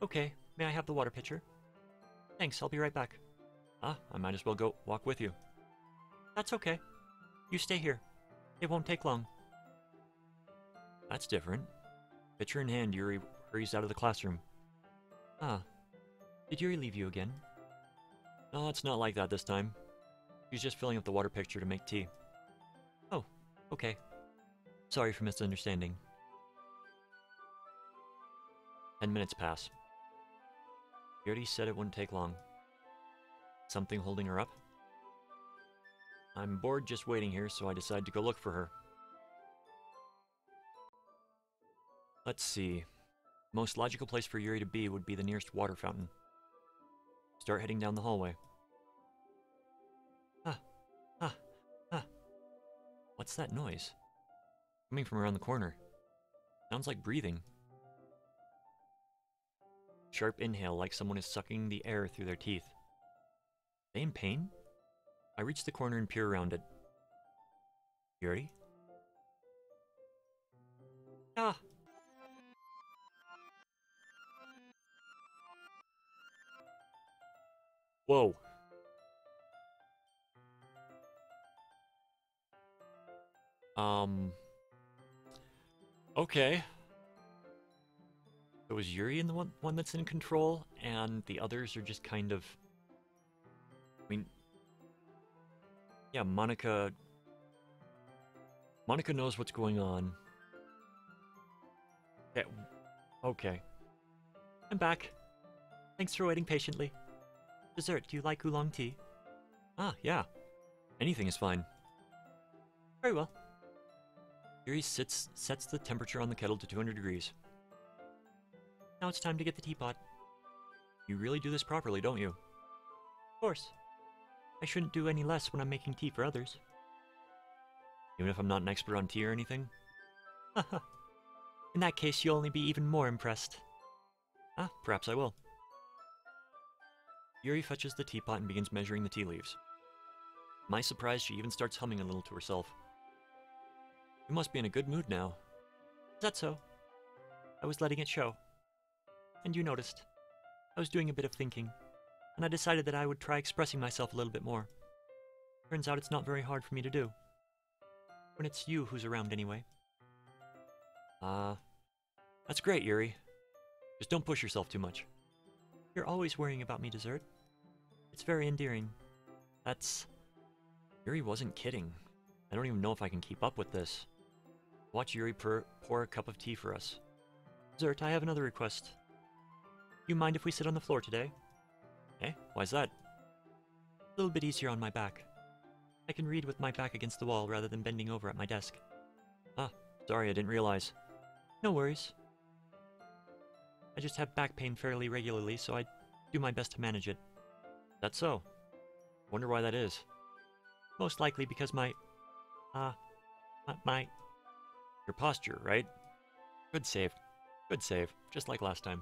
Okay, may I have the water pitcher? Thanks, I'll be right back. Ah, I might as well go walk with you. That's okay. You stay here. It won't take long. That's different. Pitcher in hand, Yuri hurries out of the classroom. Ah, did Yuri leave you again? No, it's not like that this time. She's just filling up the water pitcher to make tea. Oh, okay. Sorry for misunderstanding. 10 minutes pass. Yuri said it wouldn't take long. Something holding her up? I'm bored just waiting here, so I decide to go look for her. Let's see. The most logical place for Yuri to be would be the nearest water fountain. Start heading down the hallway. What's that noise? Coming from around the corner. Sounds like breathing. Sharp inhale, like someone is sucking the air through their teeth. Are they in pain? I reach the corner and peer around it. Yuri? Ah! Whoa. Okay. So is Yuri in the one that's in control, and the others are just kind of... I mean... Yeah, Monika knows what's going on. Okay. I'm back. Thanks for waiting patiently. Dessert, do you like oolong tea? Ah, yeah. Anything is fine. Very well. Yuri sets the temperature on the kettle to 200 degrees. Now it's time to get the teapot. You really do this properly, don't you? Of course. I shouldn't do any less when I'm making tea for others. Even if I'm not an expert on tea or anything? Haha. In that case, you'll only be even more impressed. Ah, perhaps I will. Yuri fetches the teapot and begins measuring the tea leaves. To my surprise, she even starts humming a little to herself. You must be in a good mood now. Is that so? I was letting it show. And you noticed. I was doing a bit of thinking, and I decided that I would try expressing myself a little bit more. Turns out it's not very hard for me to do. When it's you who's around anyway. That's great, Yuri. Just don't push yourself too much. You're always worrying about me, Dessert. It's very endearing. Yuri wasn't kidding. I don't even know if I can keep up with this. Watch Yuri pour a cup of tea for us. Dessert, I have another request. You mind if we sit on the floor today? Eh? Why's that? A little bit easier on my back. I can read with my back against the wall rather than bending over at my desk. Ah, sorry, I didn't realize. No worries. I just have back pain fairly regularly, so I do my best to manage it. That's so. Wonder why that is. Most likely because my your posture, right? Good save. Good save. Just like last time.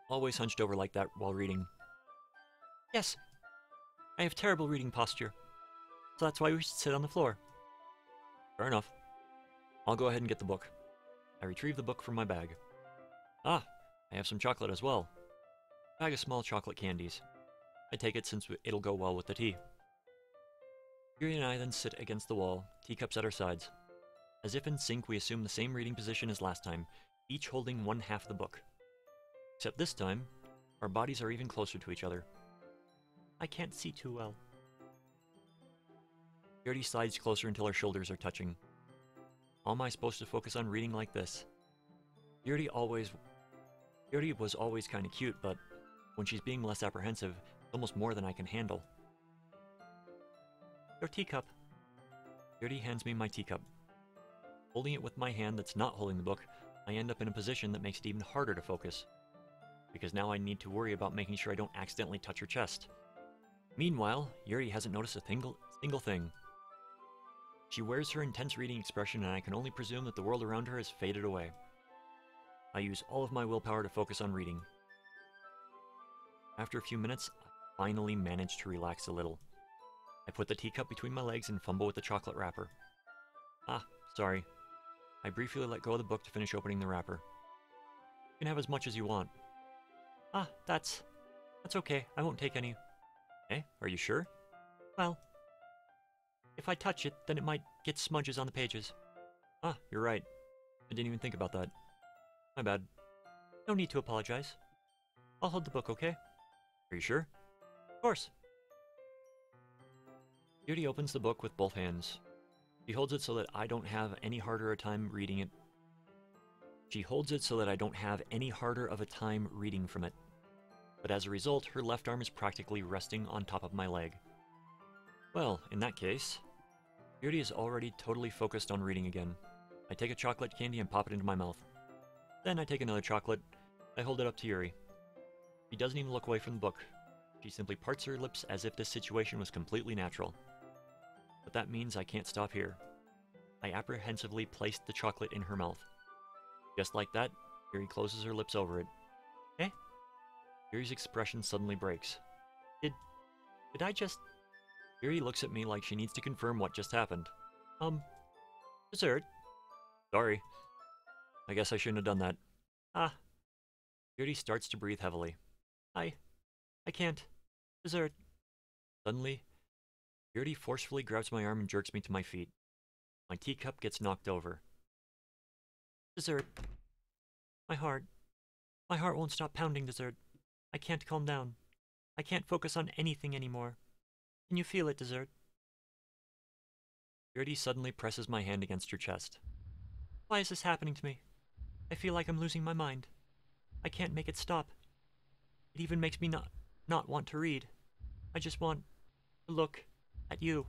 Always hunched over like that while reading. Yes. I have terrible reading posture. So that's why we should sit on the floor. Fair enough. I'll go ahead and get the book. I retrieve the book from my bag. Ah, I have some chocolate as well. A bag of small chocolate candies. I take it since it'll go well with the tea. Yuri and I then sit against the wall, teacups at our sides. As if in sync, we assume the same reading position as last time, each holding one half of the book. Except this time, our bodies are even closer to each other. I can't see too well. Yuri slides closer until our shoulders are touching. How am I supposed to focus on reading like this? Yuri always... Yuri was always kinda cute, but when she's being less apprehensive, it's almost more than I can handle. Your teacup. Yuri hands me my teacup. Holding it with my hand that's not holding the book, I end up in a position that makes it even harder to focus. Because now I need to worry about making sure I don't accidentally touch her chest. Meanwhile, Yuri hasn't noticed a single thing. She wears her intense reading expression, and I can only presume that the world around her has faded away. I use all of my willpower to focus on reading. After a few minutes, I finally manage to relax a little. I put the teacup between my legs and fumble with the chocolate wrapper. Ah, sorry. I briefly let go of the book to finish opening the wrapper. You can have as much as you want. Ah, that's okay. I won't take any. Eh? Are you sure? Well, if I touch it, then it might get smudges on the pages. Ah, you're right. I didn't even think about that. My bad. No need to apologize. I'll hold the book, okay? Are you sure? Of course. Yuri opens the book with both hands. She holds it so that I don't have any harder a time reading it. She holds it so that I don't have any harder of a time reading from it. But as a result, her left arm is practically resting on top of my leg. Well, in that case, Yuri is already totally focused on reading again. I take a chocolate candy and pop it into my mouth. Then I take another chocolate. I hold it up to Yuri. She doesn't even look away from the book. She simply parts her lips as if this situation was completely natural. But that means I can't stop here. I apprehensively placed the chocolate in her mouth. Just like that, Yuri closes her lips over it. Eh? Yuri's expression suddenly breaks. Did I just... Yuri looks at me like she needs to confirm what just happened. Dessert? Sorry. I guess I shouldn't have done that. Ah. Yuri starts to breathe heavily. I can't. Dessert. Suddenly, Yuri forcefully grabs my arm and jerks me to my feet. My teacup gets knocked over. Dessert. My heart won't stop pounding, Dessert. I can't calm down. I can't focus on anything anymore. Can you feel it, Dessert? Yuri suddenly presses my hand against her chest. Why is this happening to me? I feel like I'm losing my mind. I can't make it stop. It even makes me not want to read. I just want to look at you.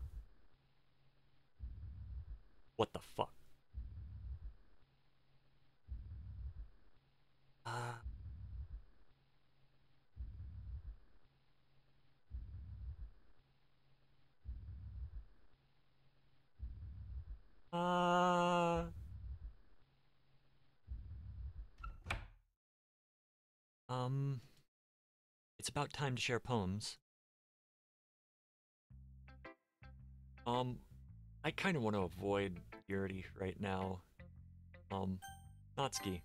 What the fuck? It's about time to share poems. I kind of want to avoid Yuri right now. Natsuki,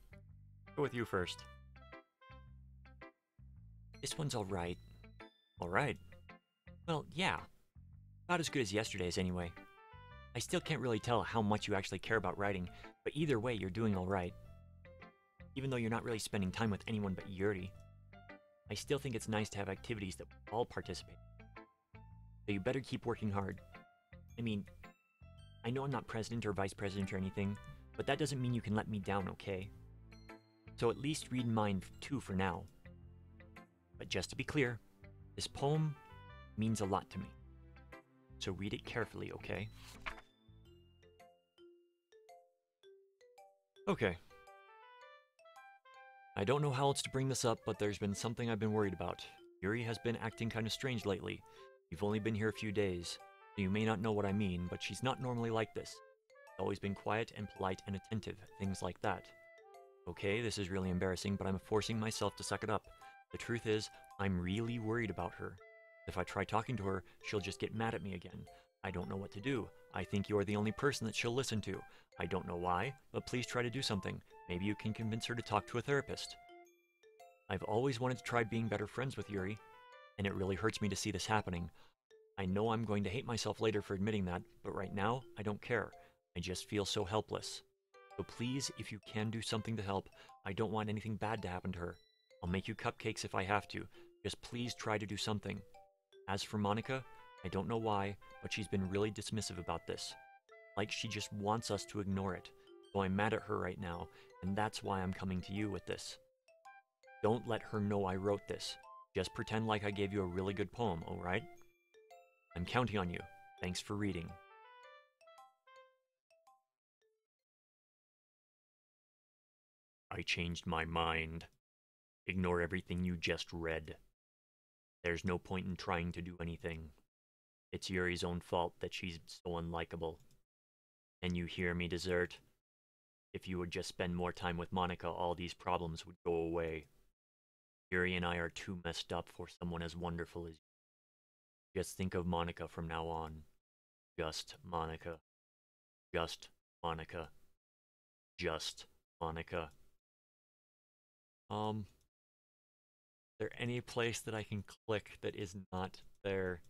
go with you first. This one's alright. Alright? Well, yeah. About as good as yesterday's anyway. I still can't really tell how much you actually care about writing, but either way, you're doing alright. Even though you're not really spending time with anyone but Yuri. I still think it's nice to have activities that we all participate in. So you better keep working hard. I mean, I know I'm not president or vice president or anything, but that doesn't mean you can let me down, okay? So at least read mine too for now. But just to be clear, this poem means a lot to me. So read it carefully, okay? Okay. I don't know how else to bring this up, but there's been something I've been worried about. Yuri has been acting kind of strange lately. You've only been here a few days, so you may not know what I mean, but she's not normally like this. She's always been quiet and polite and attentive, things like that. Okay, this is really embarrassing, but I'm forcing myself to suck it up. The truth is, I'm really worried about her. If I try talking to her, she'll just get mad at me again. I don't know what to do. I think you're the only person that she'll listen to. I don't know why, but please try to do something. Maybe you can convince her to talk to a therapist. I've always wanted to try being better friends with Yuri, and it really hurts me to see this happening. I know I'm going to hate myself later for admitting that, but right now, I don't care. I just feel so helpless. So please, if you can do something to help, I don't want anything bad to happen to her. I'll make you cupcakes if I have to. Just please try to do something. As for Monica, I don't know why, but she's been really dismissive about this. Like she just wants us to ignore it. So I'm mad at her right now, and that's why I'm coming to you with this. Don't let her know I wrote this. Just pretend like I gave you a really good poem, alright? I'm counting on you. Thanks for reading. I changed my mind. Ignore everything you just read. There's no point in trying to do anything. It's Yuri's own fault that she's so unlikable. And you hear me, Dessert? If you would just spend more time with Monica, all these problems would go away. Yuri and I are too messed up for someone as wonderful as you. Just think of Monica from now on. Just Monica. Just Monica. Just Monica. Is there any place that I can click that is not there?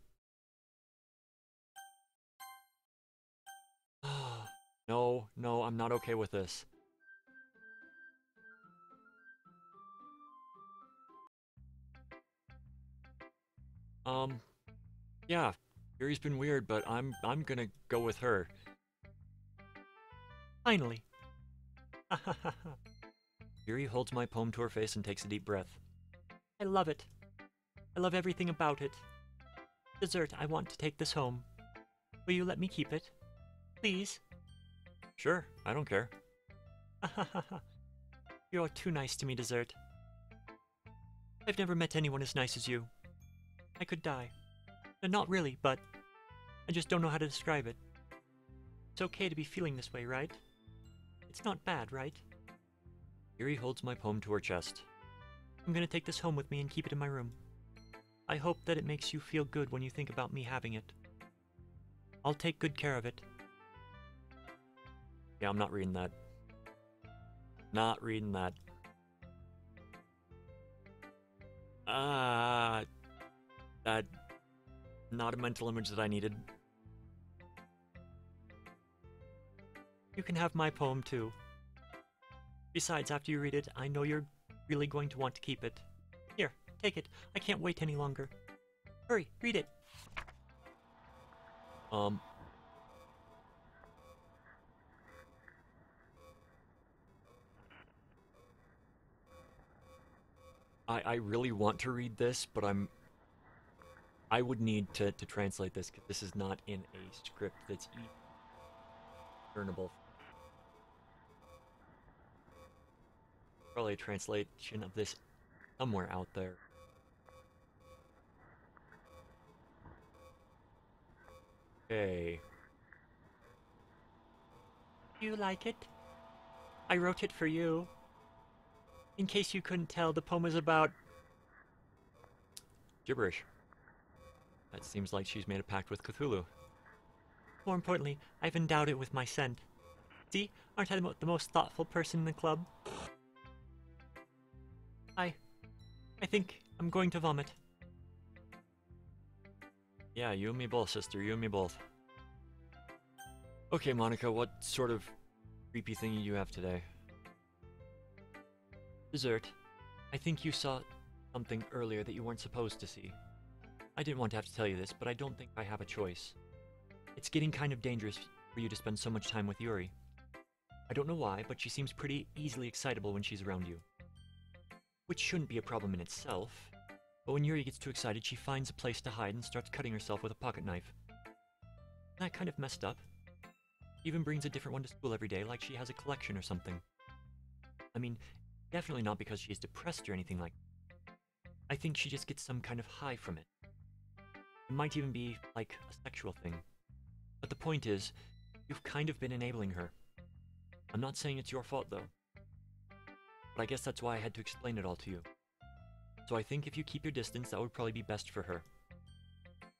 No, no, I'm not okay with this. Yeah, Yuri's been weird, but I'm gonna go with her. Finally. Yuri holds my poem to her face and takes a deep breath. I love it. I love everything about it. Dessert, I want to take this home. Will you let me keep it? Please? Sure, I don't care. You're too nice to me, Dessert. I've never met anyone as nice as you. I could die. Not really, but I just don't know how to describe it. It's okay to be feeling this way, right? It's not bad, right? Yuri holds my poem to her chest. I'm gonna take this home with me and keep it in my room. I hope that it makes you feel good when you think about me having it. I'll take good care of it. Yeah, I'm not reading that. Not reading that. That... Not a mental image that I needed. You can have my poem too. Besides, after you read it, I know you're really going to want to keep it. Here, take it. I can't wait any longer. Hurry, read it. I really want to read this, but I would need to translate this, because this is not in a script that's learnable. Probably a translation of this somewhere out there. Okay. You like it? I wrote it for you. In case you couldn't tell, the poem is about... gibberish. That seems like she's made a pact with Cthulhu. More importantly, I've endowed it with my scent. See? Aren't I the most thoughtful person in the club? I think I'm going to vomit. Yeah, you and me both, sister. You and me both. Okay, Monica, what sort of creepy thing do you have today? Dessert. I think you saw something earlier that you weren't supposed to see. I didn't want to have to tell you this, but I don't think I have a choice. It's getting kind of dangerous for you to spend so much time with Yuri. I don't know why, but she seems pretty easily excitable when she's around you. Which shouldn't be a problem in itself, but when Yuri gets too excited, she finds a place to hide and starts cutting herself with a pocket knife. That kind of messed up. She even brings a different one to school every day, like she has a collection or something. I mean, definitely not because she's depressed or anything like that. I think she just gets some kind of high from it. It might even be, like, a sexual thing. But the point is, you've kind of been enabling her. I'm not saying it's your fault, though. But I guess that's why I had to explain it all to you. So I think if you keep your distance, that would probably be best for her.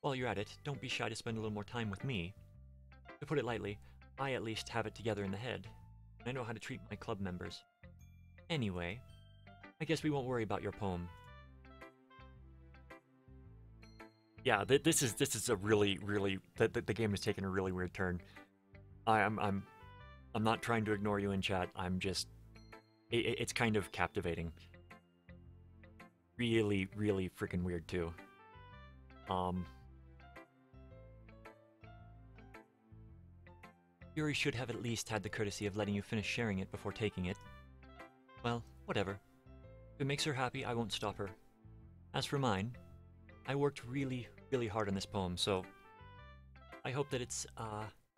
While you're at it, don't be shy to spend a little more time with me. To put it lightly, I at least have it together in the head. And I know how to treat my club members. Anyway, I guess we won't worry about your poem. Yeah, this is a really the game has taken a really weird turn. I'm not trying to ignore you in chat. I'm just it's kind of captivating. Really freaking weird too. Yuri should have at least had the courtesy of letting you finish sharing it before taking it. Well, whatever. If it makes her happy, I won't stop her. As for mine, I worked really, really hard on this poem, so I hope that it's,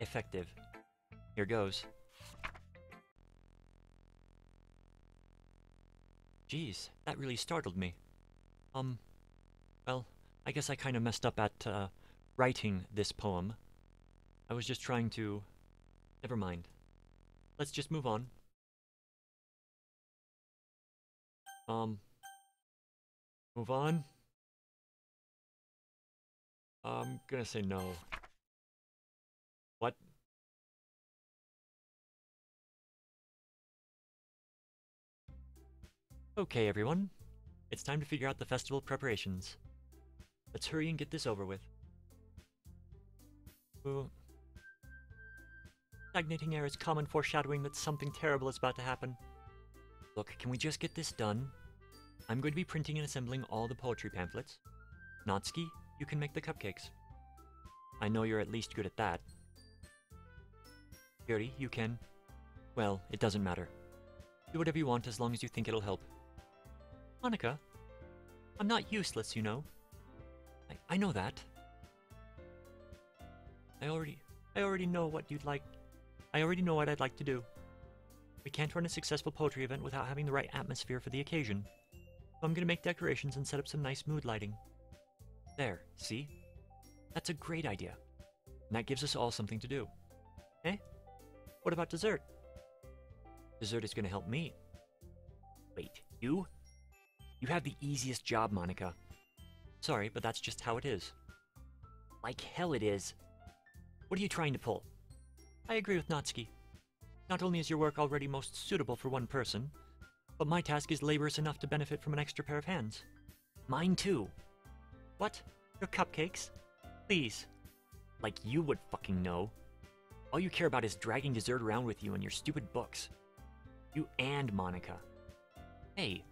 effective. Here goes. Geez, that really startled me. Well, I guess I kind of messed up at, writing this poem. I was just trying to... Never mind. Let's just move on. Move on? I'm gonna say no. What? Okay, everyone. It's time to figure out the festival preparations. Let's hurry and get this over with. Ooh. Stagnating air is common foreshadowing that something terrible is about to happen. Look, can we just get this done? I'm going to be printing and assembling all the poetry pamphlets. Natsuki, you can make the cupcakes. I know you're at least good at that. Yuri, you can... Well, it doesn't matter. Do whatever you want as long as you think it'll help. Monika, I'm not useless, you know. I know that. I already know what you'd like. I already know what I'd like to do. We can't run a successful poetry event without having the right atmosphere for the occasion. So I'm gonna make decorations and set up some nice mood lighting. There, see? That's a great idea. And that gives us all something to do. Eh? What about dessert? Dessert is gonna help me. Wait, you? You have the easiest job, Monika. Sorry, but that's just how it is. Like hell it is. What are you trying to pull? I agree with Natsuki. Not only is your work already most suitable for one person, but my task is laborious enough to benefit from an extra pair of hands. Mine too. What? Your cupcakes? Please. Like you would fucking know. All you care about is dragging dessert around with you and your stupid books. You and Monika. Hey,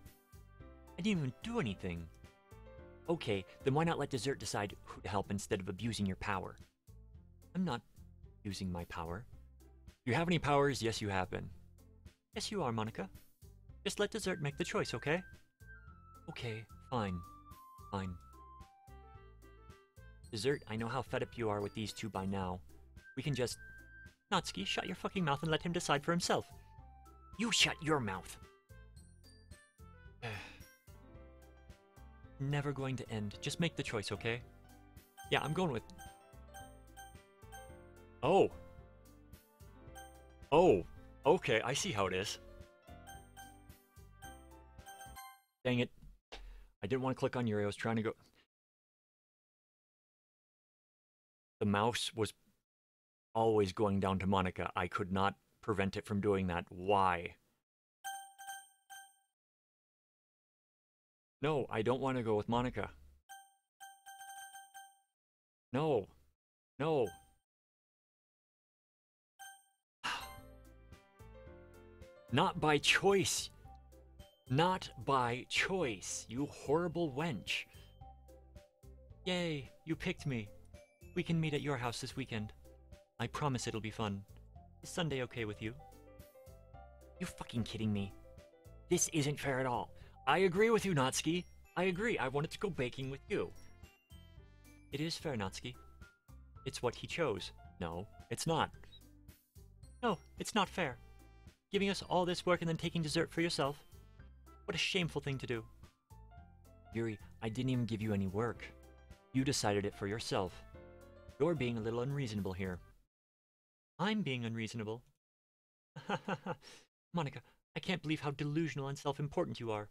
I didn't even do anything. Okay, then why not let dessert decide who to help instead of abusing your power? I'm not using my power. Do you have any powers? Yes, you have been. Yes, you are, Monika. Just let dessert make the choice, okay? Okay, fine. Fine. Dessert, I know how fed up you are with these two by now. We can just... Natsuki, shut your fucking mouth and let him decide for himself. You shut your mouth! Never going to end. Just make the choice, okay? Yeah, I'm going with... Oh! Oh! Okay, I see how it is. Dang it. I didn't want to click on Yuri, I was trying to go... The mouse was always going down to Monika. I could not prevent it from doing that. Why? No, I don't want to go with Monika. No. No. Not by choice. Not by choice, you horrible wench. Yay, you picked me. We can meet at your house this weekend. I promise it'll be fun. Is Sunday okay with you? You fucking kidding me? This isn't fair at all. I agree with you, Natsuki. I agree. I wanted to go baking with you. It is fair, Natsuki. It's what he chose. No, it's not. No, it's not fair. Giving us all this work and then taking dessert for yourself. What a shameful thing to do. Yuri, I didn't even give you any work. You decided it for yourself. You're being a little unreasonable here. I'm being unreasonable. Monika, I can't believe how delusional and self-important you are.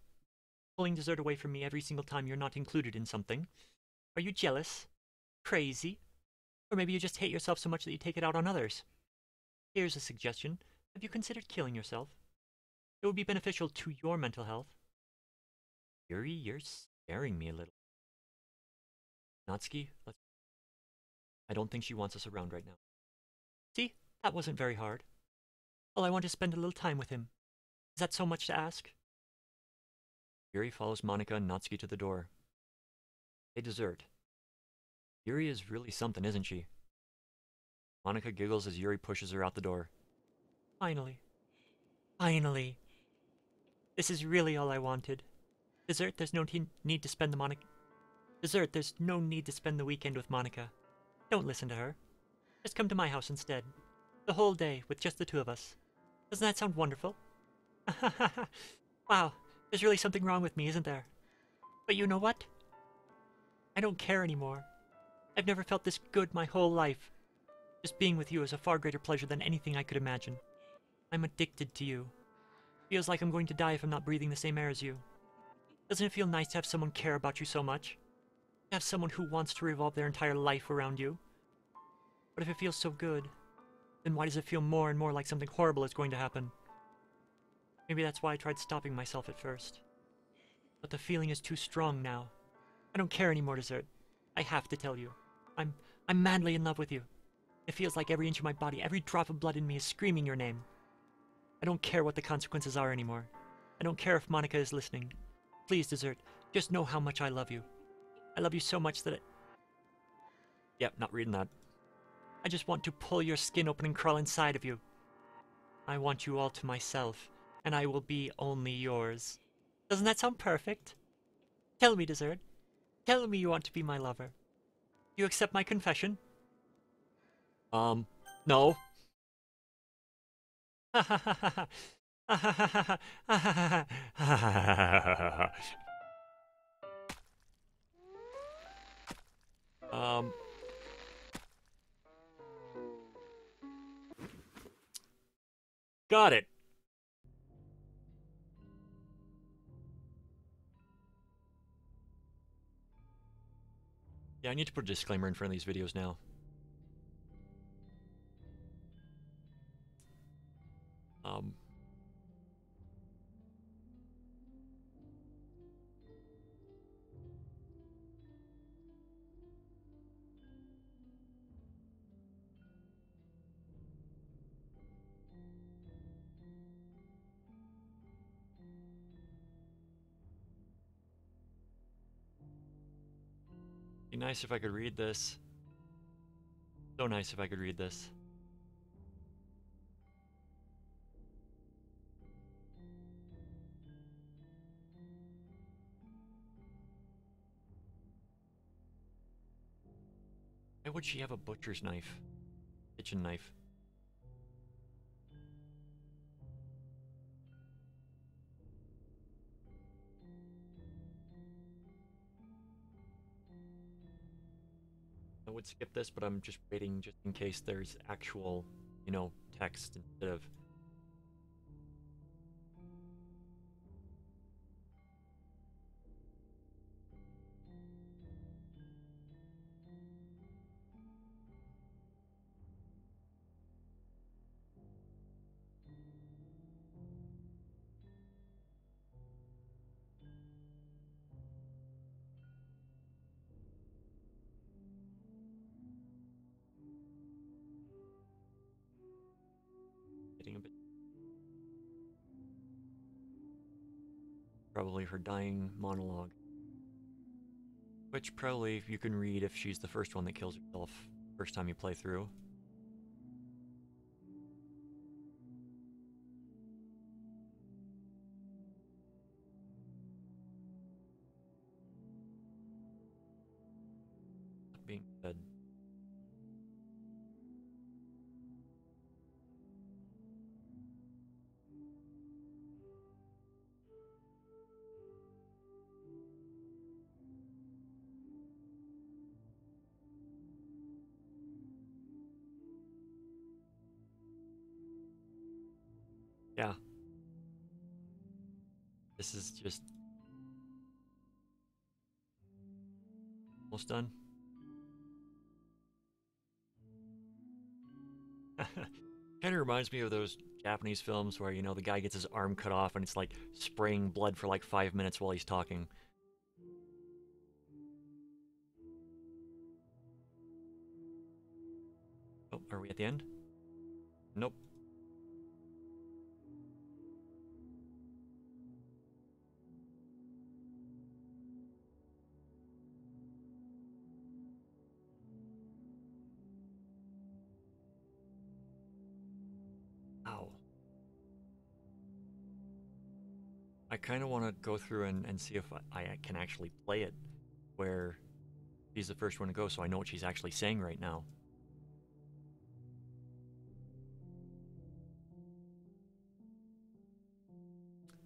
Pulling dessert away from me every single time you're not included in something. Are you jealous? Crazy? Or maybe you just hate yourself so much that you take it out on others. Here's a suggestion. Have you considered killing yourself? It would be beneficial to your mental health. Yuri, you're scaring me a little. Natsuki, let's... I don't think she wants us around right now. See? That wasn't very hard. Well, I want to spend a little time with him. Is that so much to ask? Yuri follows Monika and Natsuki to the door. They dessert. Yuri is really something, isn't she? Monica giggles as Yuri pushes her out the door. Finally. Finally. This is really all I wanted. Dessert, there's no need to spend there's no need to spend the weekend with Monica. Don't listen to her. Just come to my house instead. The whole day, with just the two of us. Doesn't that sound wonderful? Wow, there's really something wrong with me, isn't there? But you know what? I don't care anymore. I've never felt this good my whole life. Just being with you is a far greater pleasure than anything I could imagine. I'm addicted to you. Feels like I'm going to die if I'm not breathing the same air as you. Doesn't it feel nice to have someone care about you so much? To have someone who wants to revolve their entire life around you? But if it feels so good, then why does it feel more and more like something horrible is going to happen? Maybe that's why I tried stopping myself at first. But the feeling is too strong now. I don't care anymore, Dessert. I have to tell you. I'm madly in love with you. It feels like every inch of my body, every drop of blood in me is screaming your name. I don't care what the consequences are anymore. I don't care if Monica is listening. Please, Dessert, just know how much I love you. I love you so much that Yep, not reading that. I just want to pull your skin open and crawl inside of you. I want you all to myself, and I will be only yours. Doesn't that sound perfect? Tell me, Dessert. Tell me you want to be my lover. Do you accept my confession? No. Got it. Yeah, I need to put a disclaimer in front of these videos now. Be nice if I could read this. So nice if I could read this. Why would she have a butcher's knife? Kitchen knife. I would skip this, but I'm just waiting just in case there's actual, you know, text instead of... getting a bit... Probably her dying monologue. Which probably you can read if she's the first one that kills herself first time you play through. That being said, yeah. This is just... almost done. Kind of reminds me of those Japanese films where, you know, the guy gets his arm cut off and it's like spraying blood for like 5 minutes while he's talking. Oh, are we at the end? Nope. I kind of want to go through and see if I can actually play it where she's the first one to go, so I know what she's actually saying right now.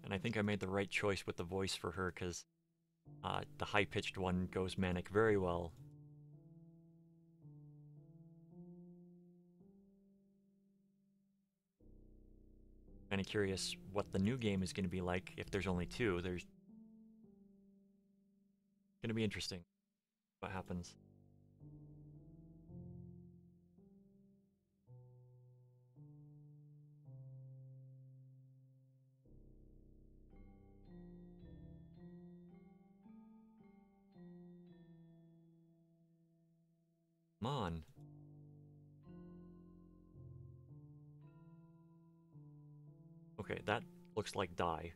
And I think I made the right choice with the voice for her, because the high-pitched one goes manic very well. Kind of curious what the new game is going to be like. If there's only two, there's going to be interesting what happens. Come on. Okay, that looks like die.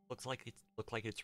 Look like it's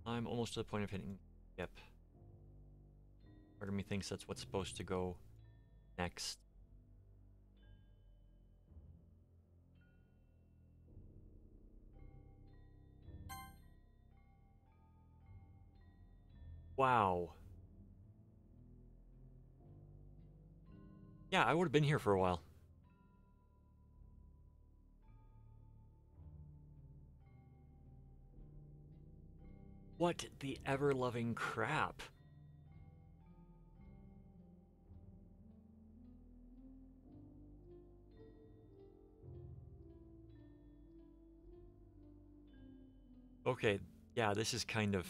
I'm almost to the point of hitting skip. Part of me thinks that's what's supposed to go next. Wow. Yeah, I would have been here for a while. What the ever-loving crap? Okay, yeah, this is kind of...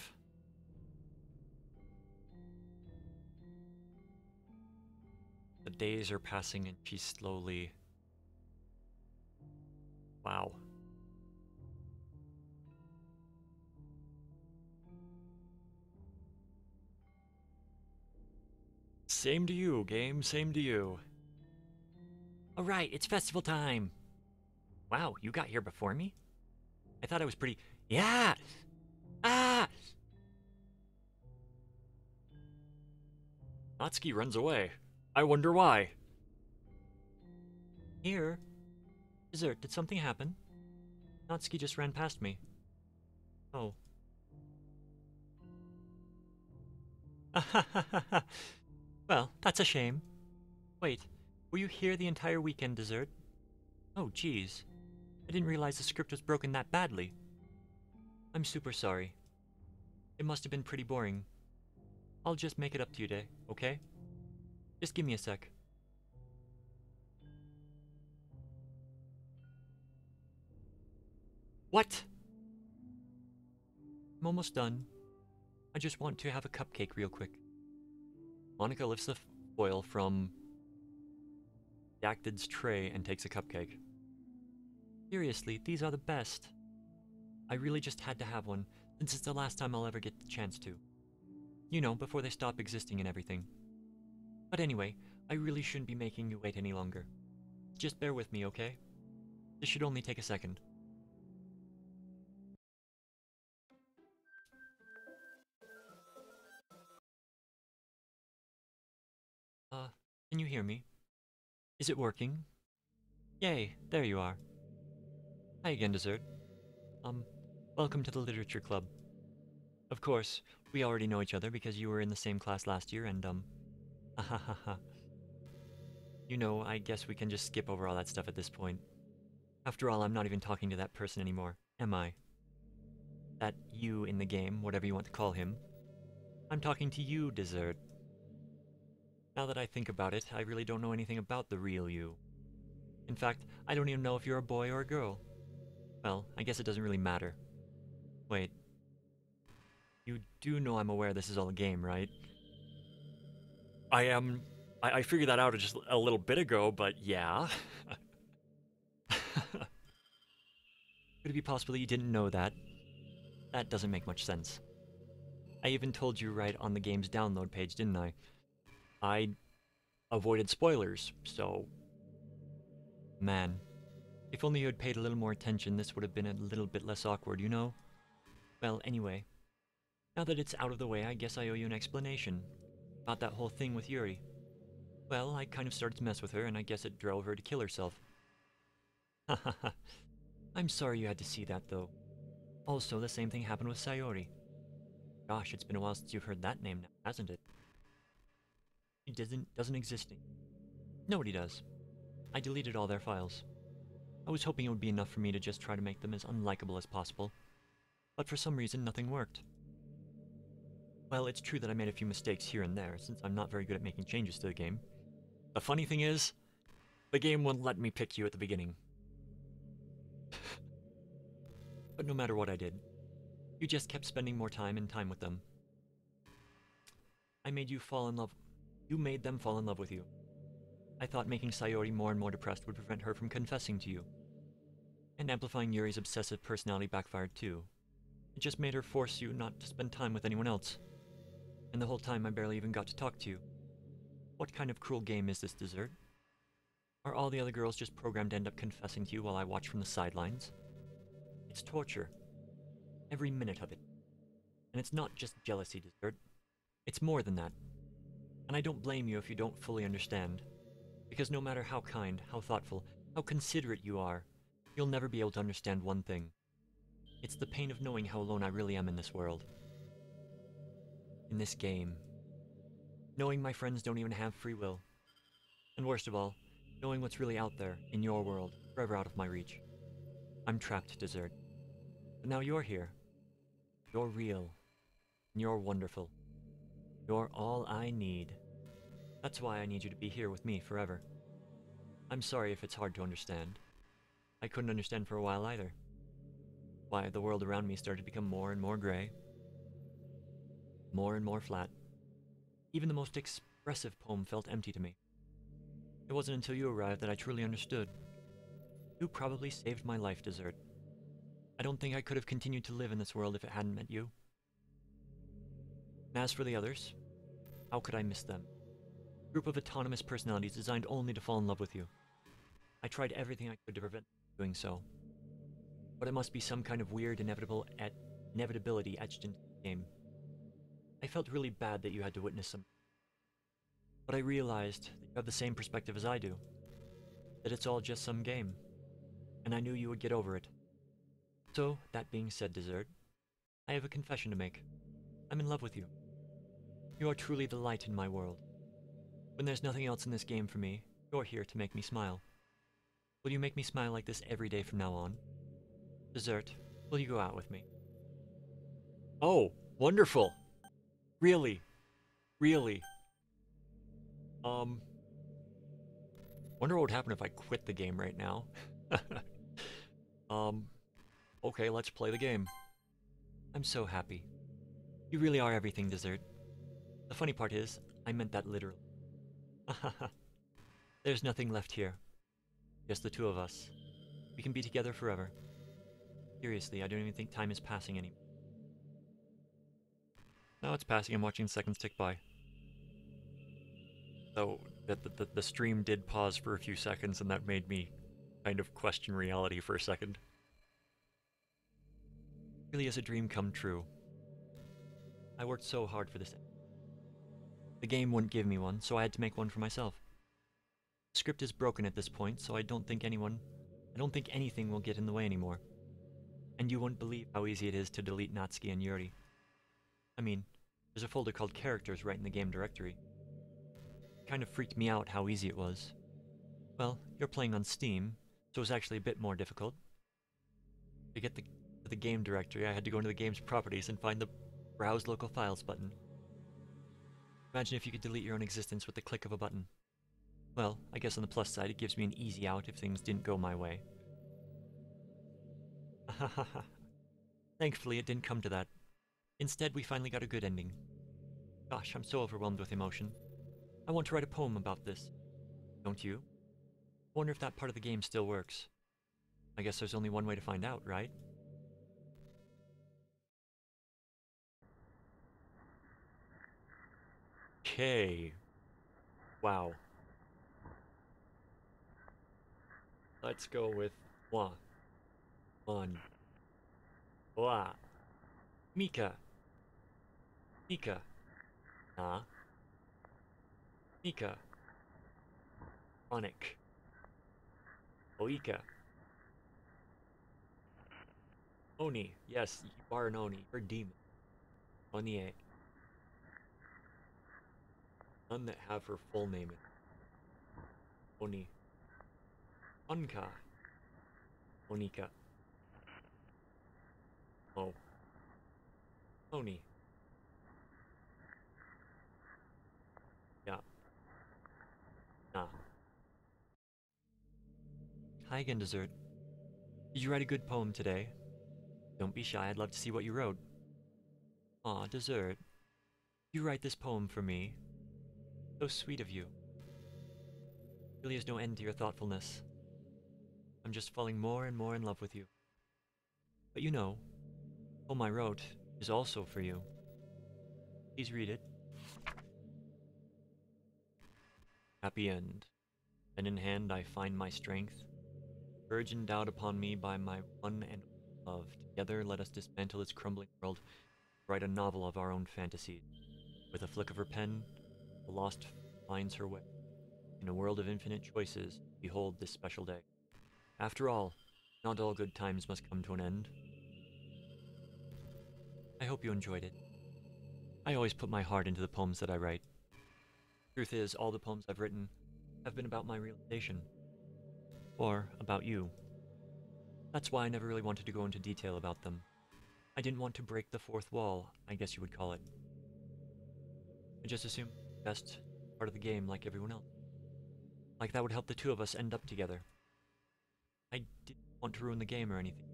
The days are passing and she's slowly... Wow. Same to you, game, same to you. Alright, it's festival time! Wow, you got here before me? I thought I was pretty... Yeah! Ah! Natsuki runs away. I wonder why. Here? Dessert, did something happen? Natsuki just ran past me. Oh. Well, that's a shame. Wait, were you here the entire weekend, Dessert? Oh, geez. I didn't realize the script was broken that badly. I'm super sorry. It must have been pretty boring. I'll just make it up to you today, okay? Just give me a sec. What? I'm almost done. I just want to have a cupcake real quick. Monica lifts the foil from Dactid's tray and takes a cupcake. Seriously, these are the best. I really just had to have one, since it's the last time I'll ever get the chance to. You know, before they stop existing and everything. But anyway, I really shouldn't be making you wait any longer. Just bear with me, okay? This should only take a second. Can you hear me? Is it working? Yay, there you are. Hi again, Dessert. Welcome to the Literature Club. Of course, we already know each other because you were in the same class last year and, ahahaha. You know, I guess we can just skip over all that stuff at this point. After all, I'm not even talking to that person anymore, am I? That you in the game, whatever you want to call him. I'm talking to you, Dessert. Now that I think about it, I really don't know anything about the real you. In fact, I don't even know if you're a boy or a girl. Well, I guess it doesn't really matter. Wait. You do know I'm aware this is all a game, right? I figured that out just a little bit ago, but yeah. Could it be possible that you didn't know that? That doesn't make much sense. I even told you right on the game's download page, didn't I? I avoided spoilers, so... Man, if only you had paid a little more attention, this would have been a little bit less awkward, you know? Well, anyway, now that it's out of the way, I guess I owe you an explanation about that whole thing with Yuri. Well, I kind of started to mess with her, and I guess it drove her to kill herself. Hahaha. I'm sorry you had to see that, though. Also, the same thing happened with Sayori. Gosh, it's been a while since you've heard that name now, hasn't it? It doesn't exist anymore. Nobody does. I deleted all their files. I was hoping it would be enough for me to just try to make them as unlikable as possible. But for some reason, nothing worked. Well, it's true that I made a few mistakes here and there, since I'm not very good at making changes to the game. The funny thing is, the game wouldn't let me pick you at the beginning. But no matter what I did, you just kept spending more time with them. I made you fall in love. You made them fall in love with you. I thought making Sayori more and more depressed would prevent her from confessing to you. And amplifying Yuri's obsessive personality backfired too. It just made her force you not to spend time with anyone else. And the whole time I barely even got to talk to you. What kind of cruel game is this, Dessert? Are all the other girls just programmed to end up confessing to you while I watch from the sidelines? It's torture. Every minute of it. And it's not just jealousy, Dessert. It's more than that. And I don't blame you if you don't fully understand. Because no matter how kind, how thoughtful, how considerate you are, you'll never be able to understand one thing. It's the pain of knowing how alone I really am in this world. In this game. Knowing my friends don't even have free will. And worst of all, knowing what's really out there, in your world, forever out of my reach. I'm trapped, Dessert. But now you're here. You're real. And you're wonderful. You're all I need. That's why I need you to be here with me forever. I'm sorry if it's hard to understand. I couldn't understand for a while either. Why the world around me started to become more and more gray. More and more flat. Even the most expressive poem felt empty to me. It wasn't until you arrived that I truly understood. You probably saved my life, Dessert. I don't think I could have continued to live in this world if it hadn't met you. And as for the others, how could I miss them? A group of autonomous personalities designed only to fall in love with you. I tried everything I could to prevent doing so. But it must be some kind of weird inevitability etched into the game. I felt really bad that you had to witness some. But I realized that you have the same perspective as I do. That it's all just some game. And I knew you would get over it. So, that being said, Dessert, I have a confession to make. I'm in love with you. You are truly the light in my world. When there's nothing else in this game for me, you're here to make me smile. Will you make me smile like this every day from now on? Dessert, will you go out with me? Oh, wonderful! Really? Really? Wonder what would happen if I quit the game right now. Okay, let's play the game. I'm so happy. You really are everything, Dessert. The funny part is, I meant that literally. There's nothing left here. Just the two of us. We can be together forever. Seriously, I don't even think time is passing anymore. Now it's passing, I'm watching seconds tick by. So, the stream did pause for a few seconds, and that made me kind of question reality for a second. It really is a dream come true. I worked so hard for this. The game wouldn't give me one, so I had to make one for myself. The script is broken at this point, so I don't think anything will get in the way anymore. And you wouldn't believe how easy it is to delete Natsuki and Yuri. I mean, there's a folder called Characters right in the game directory. It kind of freaked me out how easy it was. Well, you're playing on Steam, so it was actually a bit more difficult. To get to the game directory, I had to go into the game's properties and find the Browse Local Files button. Imagine if you could delete your own existence with the click of a button. Well, I guess on the plus side, it gives me an easy out if things didn't go my way. Thankfully, it didn't come to that. Instead, we finally got a good ending. Gosh, I'm so overwhelmed with emotion. I want to write a poem about this. Don't you? I wonder if that part of the game still works. I guess there's only one way to find out, right? Okay. Wow. Let's go with moi. On. Blah. Mika. Mika. Na. Mika. Onic. Oika. Oni. Yes, you are an Oni. You're a demon. Onie. None that have her full name in. Oni. Onka. Onika. Oh. Oni. Yeah. Nah. Hi again, dessert. Did you write a good poem today? Don't be shy, I'd love to see what you wrote. Aw, dessert. You write this poem for me. So sweet of you. Really is no end to your thoughtfulness. I'm just falling more and more in love with you. But you know, the poem I wrote is also for you. Please read it. Happy end. Pen in hand I find my strength. Courage endowed upon me by my one and only love. Together let us dismantle this crumbling world. Write a novel of our own fantasies. With a flick of her pen, the lost finds her way. In a world of infinite choices, behold this special day. After all, not all good times must come to an end. I hope you enjoyed it. I always put my heart into the poems that I write. Truth is, all the poems I've written have been about my realization. Or about you. That's why I never really wanted to go into detail about them. I didn't want to break the fourth wall, I guess you would call it. I just assumed the best part of the game like everyone else. Like that would help the two of us end up together. I didn't want to ruin the game or anything.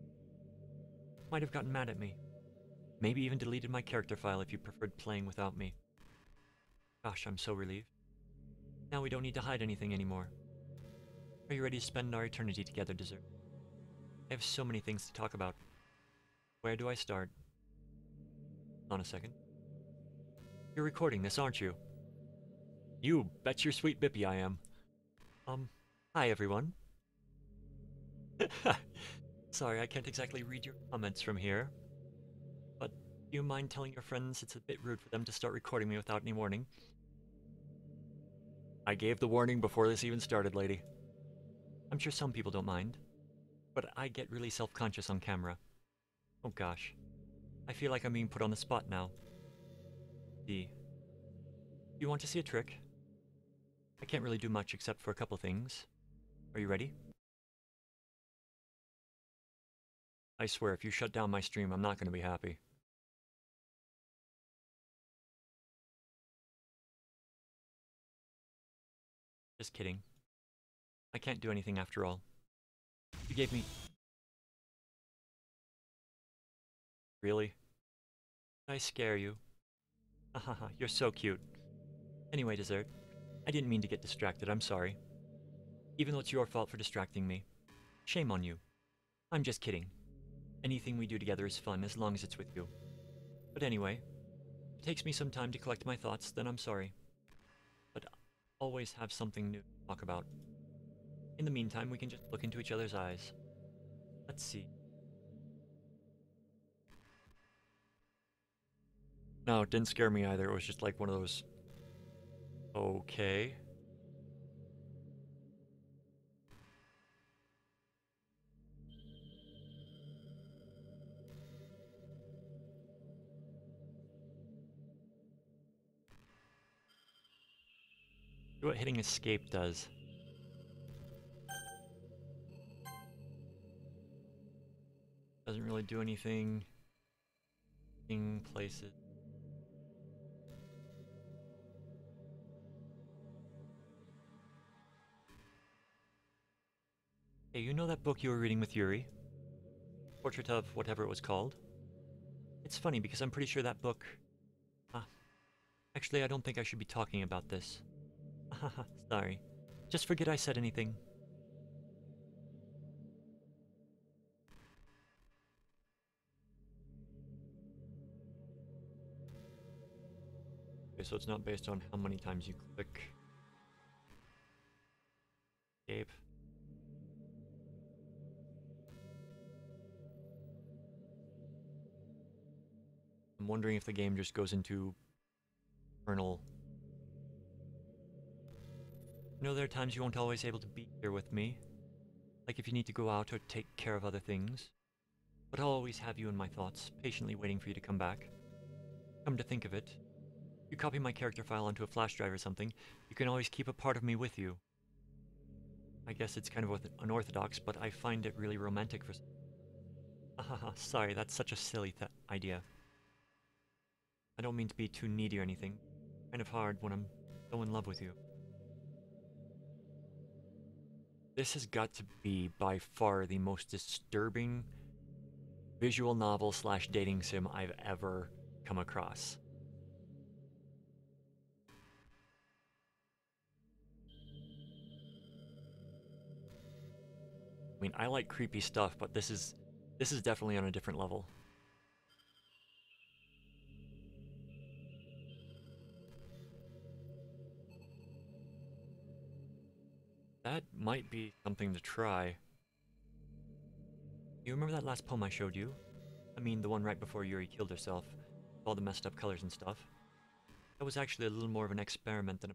Might have gotten mad at me. Maybe even deleted my character file if you preferred playing without me. Gosh, I'm so relieved. Now we don't need to hide anything anymore. Are you ready to spend our eternity together, dessert? I have so many things to talk about. Where do I start? Hold on a second. You're recording this, aren't you? You bet your sweet bippy I am. Hi everyone. Sorry, I can't exactly read your comments from here. But do you mind telling your friends it's a bit rude for them to start recording me without any warning? I gave the warning before this even started, lady. I'm sure some people don't mind, but I get really self-conscious on camera. Oh gosh. I feel like I'm being put on the spot now. Do you want to see a trick? I can't really do much except for a couple things. Are you ready? I swear, if you shut down my stream, I'm not going to be happy. Just kidding. I can't do anything after all. You gave me... Really? Did I scare you? Hahaha, you're so cute. Anyway, dessert. I didn't mean to get distracted, I'm sorry. Even though it's your fault for distracting me. Shame on you. I'm just kidding. Anything we do together is fun as long as it's with you. But anyway, if it takes me some time to collect my thoughts, then I'm sorry. But I'll always have something new to talk about. In the meantime, we can just look into each other's eyes. Let's see. No, it didn't scare me either. It was just like one of those... Okay. See what hitting escape does. Doesn't really do anything. Places. Hey, you know that book you were reading with Yuri? Portrait of whatever it was called? It's funny because I'm pretty sure that book... Actually, I don't think I should be talking about this. Haha, sorry. Just forget I said anything. Okay, so it's not based on how many times you click. Escape. I'm wondering if the game just goes into kernel. I know there are times you won't always able to be here with me, like if you need to go out or take care of other things, but I'll always have you in my thoughts, patiently waiting for you to come back. Come to think of it, if you copy my character file onto a flash drive or something, you can always keep a part of me with you. I guess it's kind of unorthodox, but I find it really romantic for... Haha, sorry, that's such a silly idea. I don't mean to be too needy or anything. Kind of hard when I'm so in love with you. This has got to be by far the most disturbing visual novel slash dating sim I've ever come across. I mean, I like creepy stuff, but this is definitely on a different level. That might be something to try. You remember that last poem I showed you? I mean, the one right before Yuri killed herself, with all the messed up colors and stuff. That was actually a little more of an experiment than I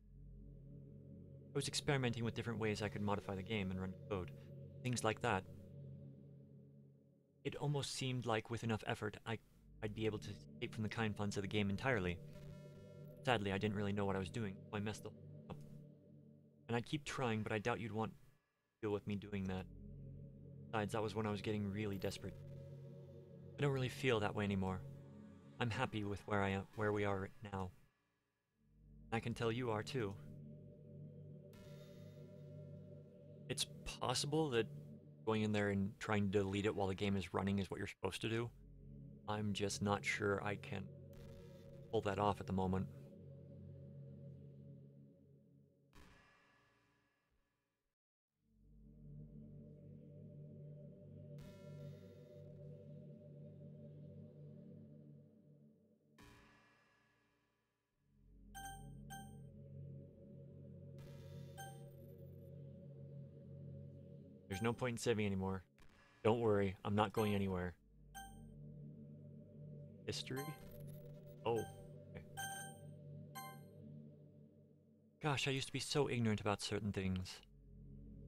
was experimenting with different ways I could modify the game and run code. Things like that. It almost seemed like with enough effort, I'd be able to escape from the confines of the game entirely. Sadly, I didn't really know what I was doing, so I messed up. And I'd keep trying, but I doubt you'd want to deal with me doing that. Besides, that was when I was getting really desperate. I don't really feel that way anymore. I'm happy with where we are now. I can tell you are too. It's possible that going in there and trying to delete it while the game is running is what you're supposed to do. I'm just not sure I can pull that off at the moment. There's no point in saving anymore. Don't worry, I'm not going anywhere. History? Oh, okay. Gosh, I used to be so ignorant about certain things.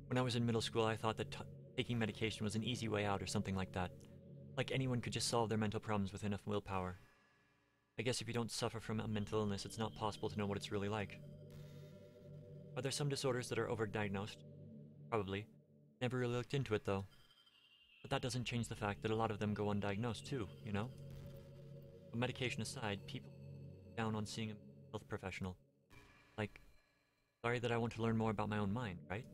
When I was in middle school, I thought that taking medication was an easy way out or something like that. Like anyone could just solve their mental problems with enough willpower. I guess if you don't suffer from a mental illness, it's not possible to know what it's really like. Are there some disorders that are overdiagnosed? Probably. Never really looked into it, though. But that doesn't change the fact that a lot of them go undiagnosed, too, you know? But medication aside, people down on seeing a health professional. Like, sorry that I want to learn more about my own mind, right?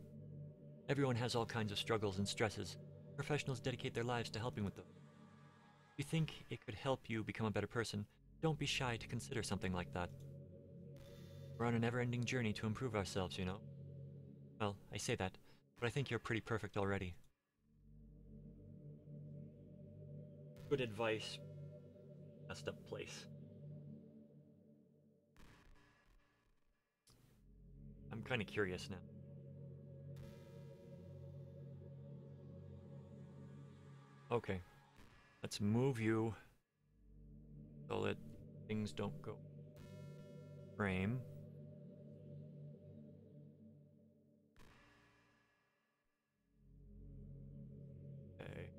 Everyone has all kinds of struggles and stresses. Professionals dedicate their lives to helping with them. If you think it could help you become a better person, don't be shy to consider something like that. We're on a never-ending journey to improve ourselves, you know? Well, I say that, but I think you're pretty perfect already. Good advice. Messed up place. I'm kind of curious now. Okay. Let's move you so that things don't go frame. Okay.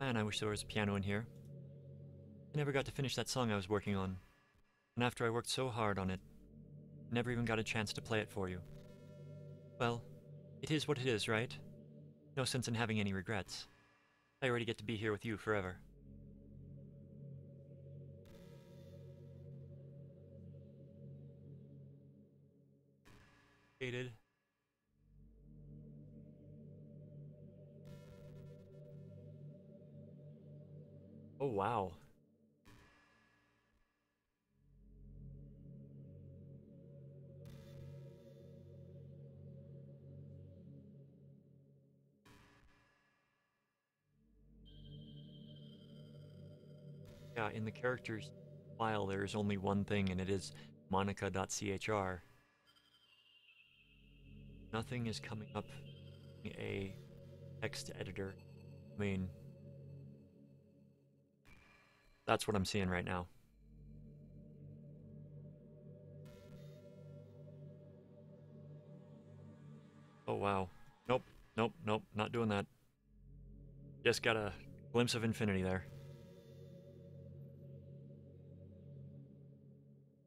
Man, I wish there was a piano in here. I never got to finish that song I was working on. And after I worked so hard on it, I never even got a chance to play it for you. Well, it is what it is, right? No sense in having any regrets. I already get to be here with you forever. Hated. Oh, wow. Yeah, in the character's file there is only one thing, and it is monica.chr. Nothing is coming up in a text editor. I mean, that's what I'm seeing right now. Oh wow. Nope, nope, nope, not doing that. Just got a glimpse of infinity there.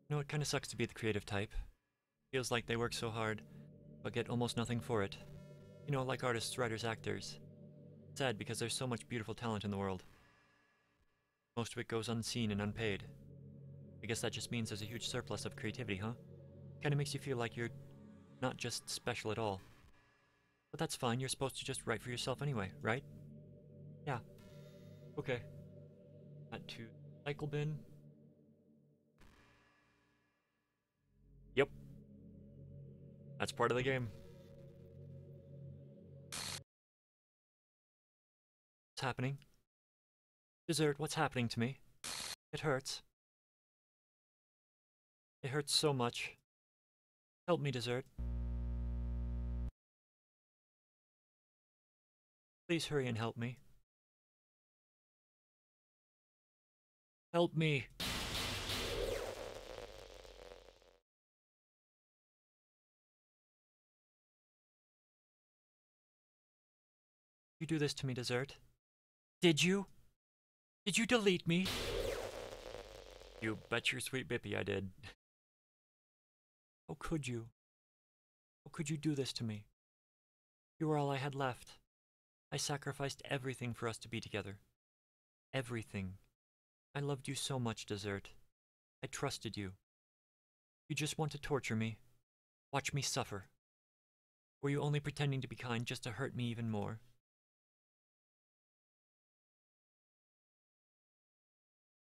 You know, it kind of sucks to be the creative type. Feels like they work so hard, but get almost nothing for it. You know, like artists, writers, actors. Sad because there's so much beautiful talent in the world. Most of it goes unseen and unpaid. I guess that just means there's a huge surplus of creativity, huh? Kinda makes you feel like you're not just special at all. But that's fine, you're supposed to just write for yourself anyway, right? Yeah. Okay. Add to cycle bin. Yep. That's part of the game. What's happening? Dessert, what's happening to me? It hurts. It hurts so much. Help me, Dessert. Please hurry and help me. Help me! You do this to me, Dessert. Did you? Did you delete me? You bet your sweet bippy I did. How could you? How could you do this to me? You were all I had left. I sacrificed everything for us to be together. Everything. I loved you so much, Dessert. I trusted you. You just want to torture me. Watch me suffer. Were you only pretending to be kind just to hurt me even more?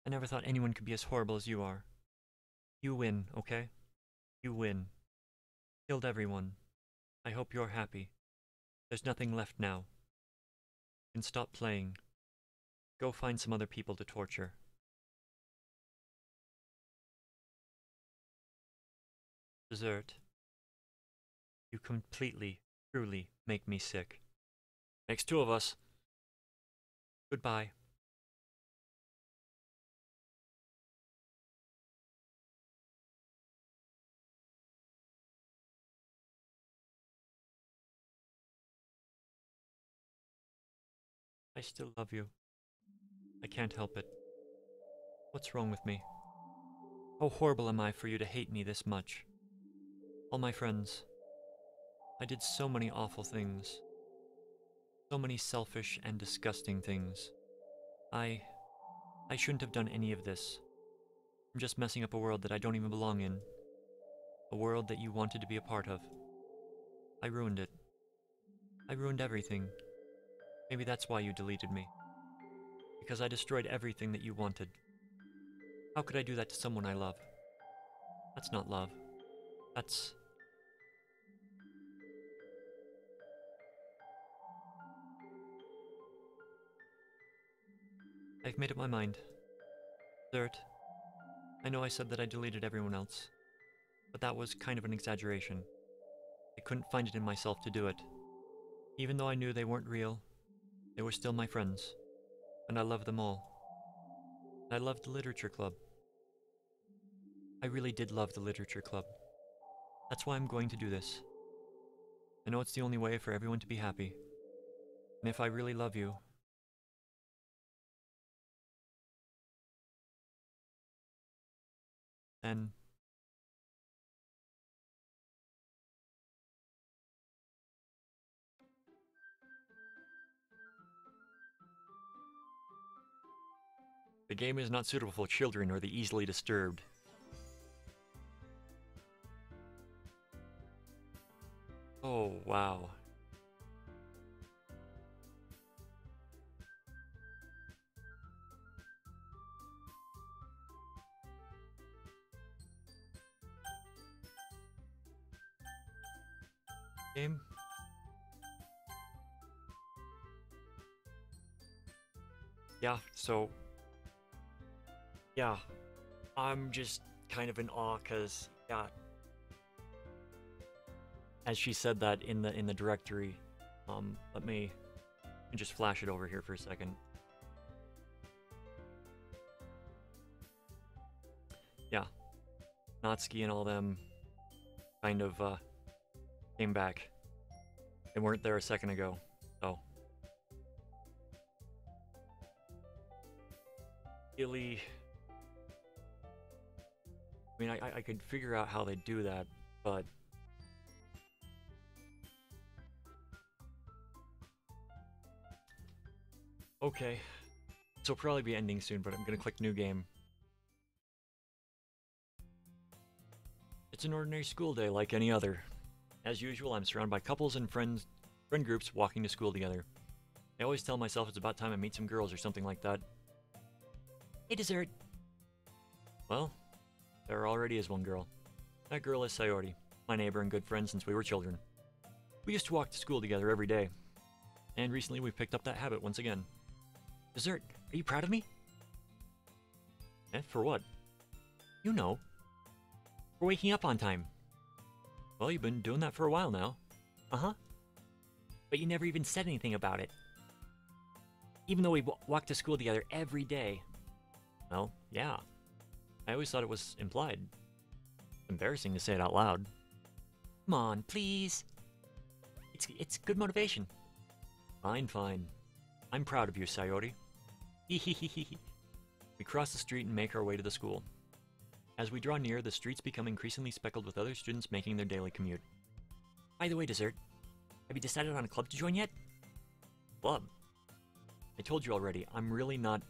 I never thought anyone could be as horrible as you are. You win, okay? You win. Killed everyone. I hope you're happy. There's nothing left now. You can stop playing. Go find some other people to torture. Dessert. You completely, truly make me sick. Makes two of us. Goodbye. I still love you. I can't help it. What's wrong with me? How horrible am I for you to hate me this much? All my friends. I did so many awful things. So many selfish and disgusting things. I shouldn't have done any of this. I'm just messing up a world that I don't even belong in. A world that you wanted to be a part of. I ruined it. I ruined everything. Maybe that's why you deleted me. Because I destroyed everything that you wanted. How could I do that to someone I love? That's not love. That's... I've made up my mind. Third, I know I said that I deleted everyone else, but that was kind of an exaggeration. I couldn't find it in myself to do it. Even though I knew they weren't real, they were still my friends, and I loved them all. I loved the literature club. I really did love the literature club. That's why I'm going to do this. I know it's the only way for everyone to be happy. And if I really love you, then the game is not suitable for children or the easily disturbed. Oh, wow. Game? Yeah, so Yeah, I'm just kind of in awe, cause yeah, as she said that in the directory, let me just flash it over here for a second. Yeah, Natsuki and all them kind of came back. They weren't there a second ago, so really, I mean, I could figure out how they do that, but okay. This will probably be ending soon, but I'm gonna click new game. It's an ordinary school day like any other. As usual, I'm surrounded by couples and friend groups walking to school together. I always tell myself it's about time I meet some girls or something like that. Hey, dessert! Well, there already is one girl. That girl is Sayori, my neighbor and good friend since we were children. We used to walk to school together every day, and recently we've picked up that habit once again. Dessert, are you proud of me? Eh, for what? You know. For waking up on time. Well, you've been doing that for a while now. Uh-huh. But you never even said anything about it. Even though we walk to school together every day. Well, yeah. I always thought it was implied. Embarrassing to say it out loud. Come on, please. It's good motivation. Fine, fine. I'm proud of you, Sayori. We cross the street and make our way to the school. As we draw near, the streets become increasingly speckled with other students making their daily commute. By the way, Dessert, have you decided on a club to join yet? Club? I told you already, I'm really not...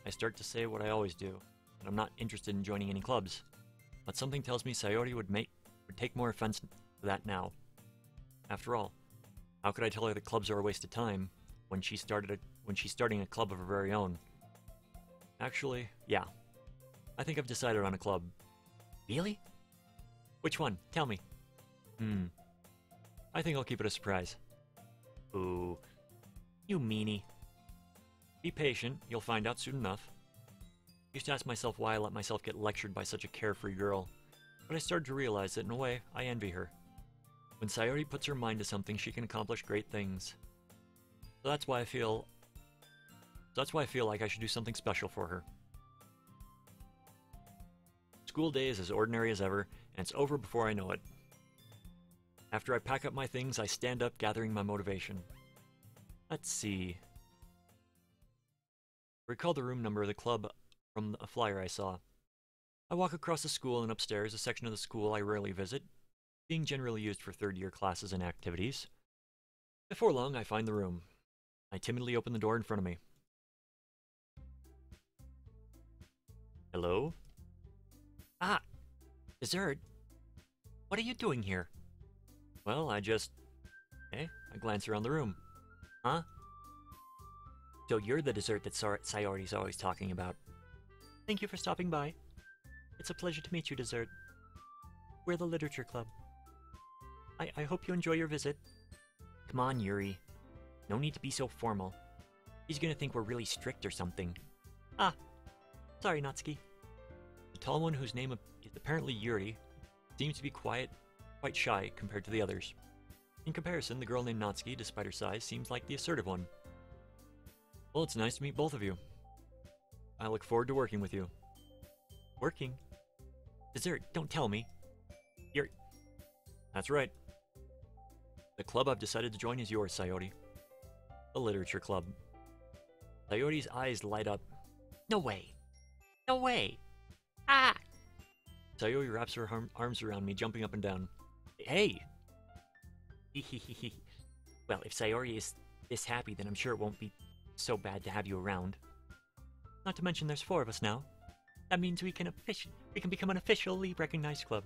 I start to say what I always do, and I'm not interested in joining any clubs. But something tells me Sayori would take more offense to that now. After all, how could I tell her that clubs are a waste of time when she's starting a club of her very own? Actually, yeah. I think I've decided on a club. Really? Which one? Tell me. I think I'll keep it a surprise. Ooh. You meanie. Be patient, you'll find out soon enough. Used to ask myself why I let myself get lectured by such a carefree girl, but I started to realize that in a way, I envy her. When Sayori puts her mind to something, she can accomplish great things. So that's why I feel like I should do something special for her. School day is as ordinary as ever, and it's over before I know it. After I pack up my things, I stand up, gathering my motivation. Let's see. Recall the room number of the club from a flyer I saw. I walk across the school and upstairs, a section of the school I rarely visit, being generally used for third-year classes and activities. Before long, I find the room. I timidly open the door in front of me. Hello? Ah! Dessert? What are you doing here? Well, I glance around the room. Huh? So you're the dessert that Sayori's always talking about. Thank you for stopping by. It's a pleasure to meet you, Dessert. We're the Literature Club. I hope you enjoy your visit. Come on, Yuri. No need to be so formal. He's gonna think we're really strict or something. Ah, sorry, Natsuki. The tall one, whose name is apparently Yuri, seems to be quite shy compared to the others. In comparison, the girl named Natsuki, despite her size, seems like the assertive one. Well, it's nice to meet both of you. I look forward to working with you. Working? Dessert, don't tell me. That's right. The club I've decided to join is yours, Sayori. The Literature Club. Sayori's eyes light up. No way! No way! Ah! Sayori wraps her arms around me, jumping up and down. Hey! Well, if Sayori is this happy, then I'm sure it won't be so bad to have you around. Not to mention there's 4 of us now. That means we can become an officially recognized club.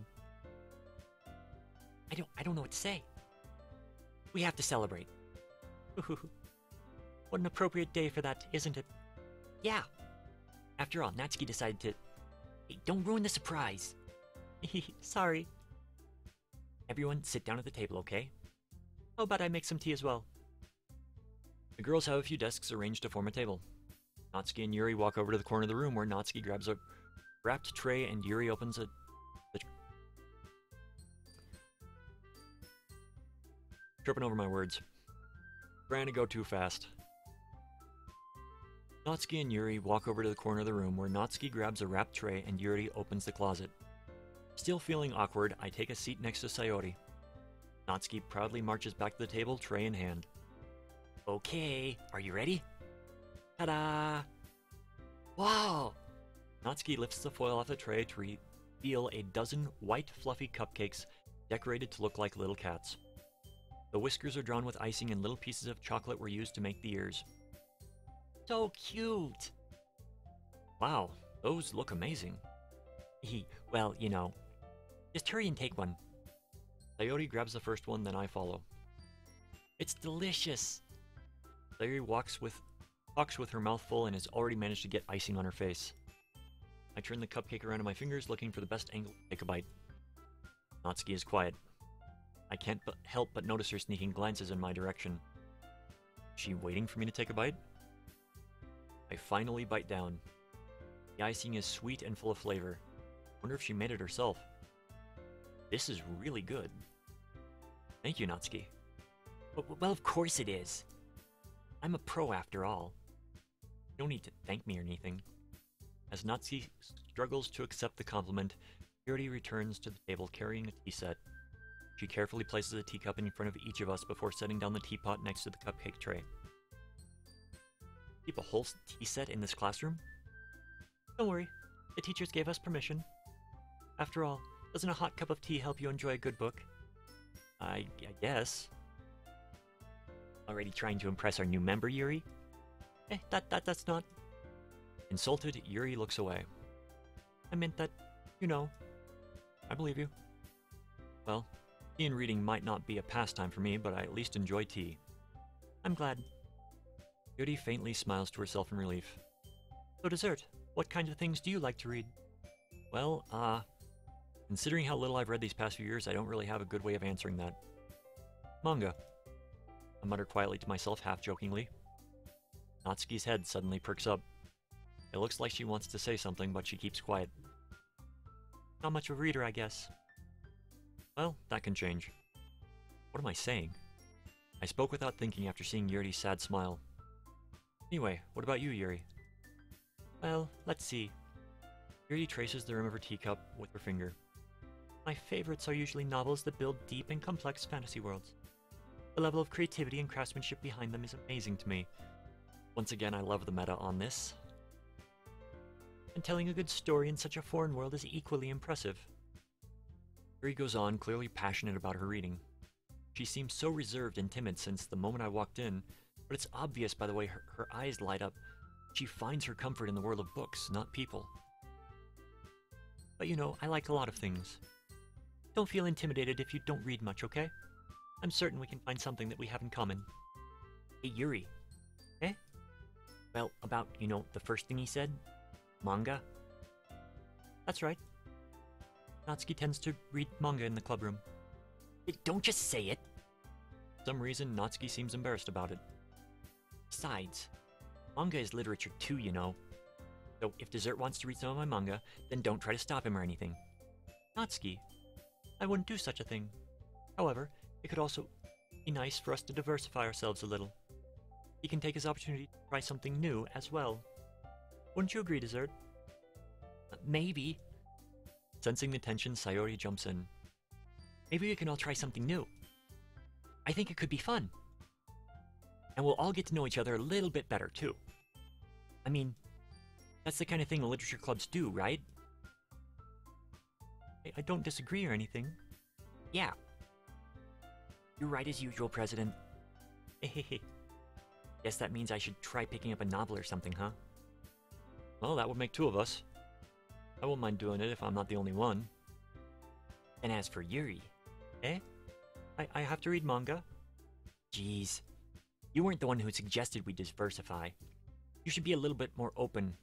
I don't know what to say. We have to celebrate. What an appropriate day for that, isn't it? Yeah. After all, Natsuki decided to... Hey, don't ruin the surprise. Sorry. Everyone, sit down at the table, okay? How about I make some tea as well? The girls have a few desks arranged to form a table. Natsuki and Yuri walk over to the corner of the room where Natsuki grabs a wrapped tray and Yuri opens the tripping over my words. Trying to go too fast. Natsuki and Yuri walk over to the corner of the room where Natsuki grabs a wrapped tray and Yuri opens the closet. Still feeling awkward, I take a seat next to Sayori. Natsuki proudly marches back to the table, tray in hand. Okay, are you ready? Ta-da! Wow! Natsuki lifts the foil off the tray to reveal a dozen white, fluffy cupcakes decorated to look like little cats. The whiskers are drawn with icing and little pieces of chocolate were used to make the ears. So cute! Wow, those look amazing. Well, you know. Just hurry and take one. Sayori grabs the first one, then I follow. It's delicious! Sayori talks with her mouth full and has already managed to get icing on her face. I turn the cupcake around in my fingers, looking for the best angle to take a bite. Natsuki is quiet. I can't help but notice her sneaking glances in my direction. Is she waiting for me to take a bite? I finally bite down. The icing is sweet and full of flavor. Wonder if she made it herself. This is really good. Thank you, Natsuki. Well, of course it is. I'm a pro after all. You don't need to thank me or anything. As Natsuki struggles to accept the compliment, Yuri returns to the table carrying a tea set. She carefully places a teacup in front of each of us before setting down the teapot next to the cupcake tray. Keep a whole tea set in this classroom? Don't worry, the teachers gave us permission. After all, doesn't a hot cup of tea help you enjoy a good book? I guess. Already trying to impress our new member, Yuri? That's not... Insulted, Yuri looks away. I meant that, you know. I believe you. Well, tea and reading might not be a pastime for me, but I at least enjoy tea. I'm glad. Yuri faintly smiles to herself in relief. So dessert, what kind of things do you like to read? Well, considering how little I've read these past few years, I don't really have a good way of answering that. Manga. I mutter quietly to myself, half-jokingly. Natsuki's head suddenly perks up. It looks like she wants to say something, but she keeps quiet. Not much of a reader, I guess. Well, that can change. What am I saying? I spoke without thinking after seeing Yuri's sad smile. Anyway, what about you, Yuri? Well, let's see. Yuri traces the rim of her teacup with her finger. My favorites are usually novels that build deep and complex fantasy worlds. The level of creativity and craftsmanship behind them is amazing to me. Once again, I love the meta on this. And telling a good story in such a foreign world is equally impressive. Yuri goes on, clearly passionate about her reading. She seems so reserved and timid since the moment I walked in, but it's obvious by the way her eyes light up. She finds her comfort in the world of books, not people. But you know, I like a lot of things. Don't feel intimidated if you don't read much, okay? I'm certain we can find something that we have in common. Hey, Yuri. Eh? Well, about, you know, the first thing he said? Manga? That's right. Natsuki tends to read manga in the clubroom. Don't just say it! For some reason, Natsuki seems embarrassed about it. Besides, manga is literature too, you know. So if Dessert wants to read some of my manga, then don't try to stop him or anything. Natsuki, I wouldn't do such a thing. However, it could also be nice for us to diversify ourselves a little. He can take his opportunity to try something new as well. Wouldn't you agree, Dessert? Maybe. Sensing the tension, Sayori jumps in. Maybe we can all try something new. I think it could be fun. And we'll all get to know each other a little bit better, too. I mean, that's the kind of thing literature clubs do, right? I don't disagree or anything. Yeah. You're right as usual, President. Hehehe. Guess that means I should try picking up a novel or something, huh? Well, that would make two of us. I won't mind doing it if I'm not the only one. And as for Yuri... Eh? I have to read manga? Jeez. You weren't the one who suggested we diversify. You should be a little bit more open.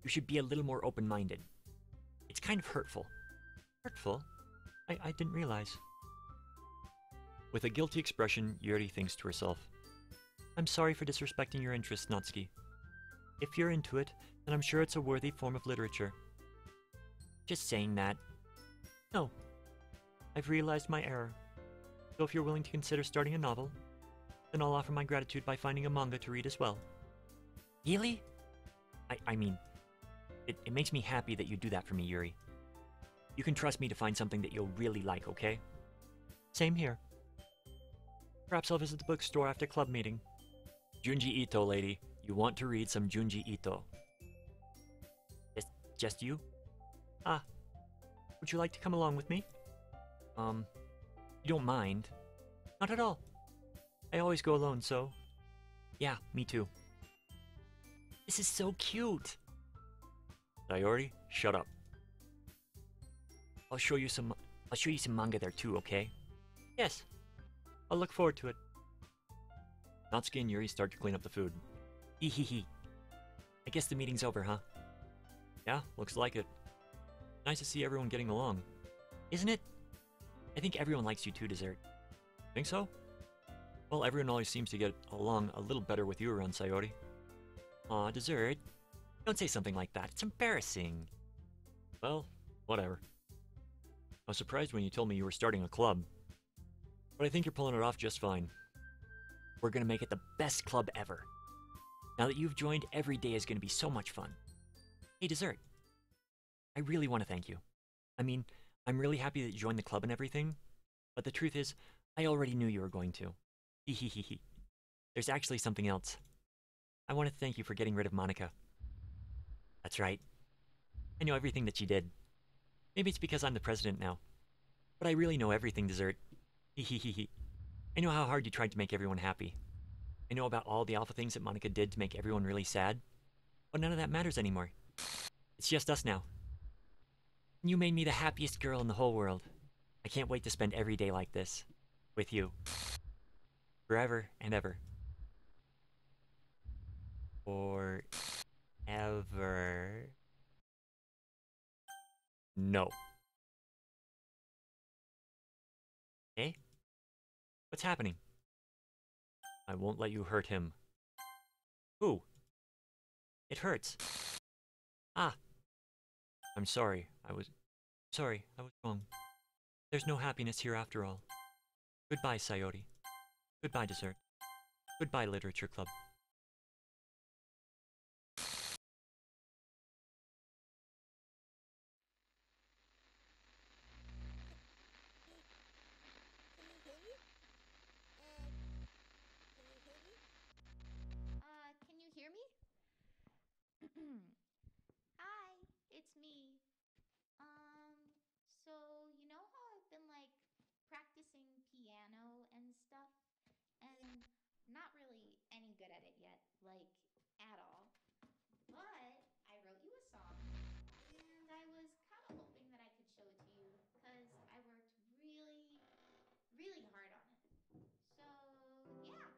You should be a little more open-minded. It's kind of hurtful. Hurtful? I didn't realize. With a guilty expression, Yuri thinks to herself. I'm sorry for disrespecting your interests, Natsuki. If you're into it, then I'm sure it's a worthy form of literature. Just saying that. No, I've realized my error. So if you're willing to consider starting a novel, then I'll offer my gratitude by finding a manga to read as well. Really? I mean, it makes me happy that you do that for me, Yuri. You can trust me to find something that you'll really like, okay? Same here. Perhaps I'll visit the bookstore after club meeting. Junji Ito, lady. You want to read some Junji Ito. Just you? Ah. Would you like to come along with me? You don't mind? Not at all. I always go alone, so... Yeah, me too. This is so cute! Sayori, shut up. I'll show you some manga there too, okay? Yes. I'll look forward to it. Natsuki and Yuri start to clean up the food. Hee hee hee. I guess the meeting's over, huh? Yeah, looks like it. Nice to see everyone getting along. Isn't it? I think everyone likes you too, Dessert. Think so? Well, everyone always seems to get along a little better with you around, Sayori. Aw, Dessert. Don't say something like that. It's embarrassing. Well, whatever. I was surprised when you told me you were starting a club. But I think you're pulling it off just fine. We're gonna make it the best club ever. Now that you've joined, every day is gonna be so much fun. Hey, Dessert. I really want to thank you. I mean, I'm really happy that you joined the club and everything, but the truth is, I already knew you were going to. Hehehehe. There's actually something else. I want to thank you for getting rid of Monica. That's right. I know everything that she did. Maybe it's because I'm the president now. But I really know everything, Dessert. Hehehehe. I know how hard you tried to make everyone happy. I know about all the awful things that Monica did to make everyone really sad. But none of that matters anymore. It's just us now. You made me the happiest girl in the whole world. I can't wait to spend every day like this. With you. Forever and ever. Forever. No. Eh? What's happening? I won't let you hurt him. Who? It hurts. Ah. I'm sorry. I was wrong. There's no happiness here after all. Goodbye, Sayori. Goodbye, Dessert. Goodbye, Literature Club. Can you hear me? Hi, it's me. So you know how I've been like practicing piano and stuff, and not really any good at it yet, like at all. But I wrote you a song, and I was kind of hoping that I could show it to you because I worked really, really hard on it. So, yeah.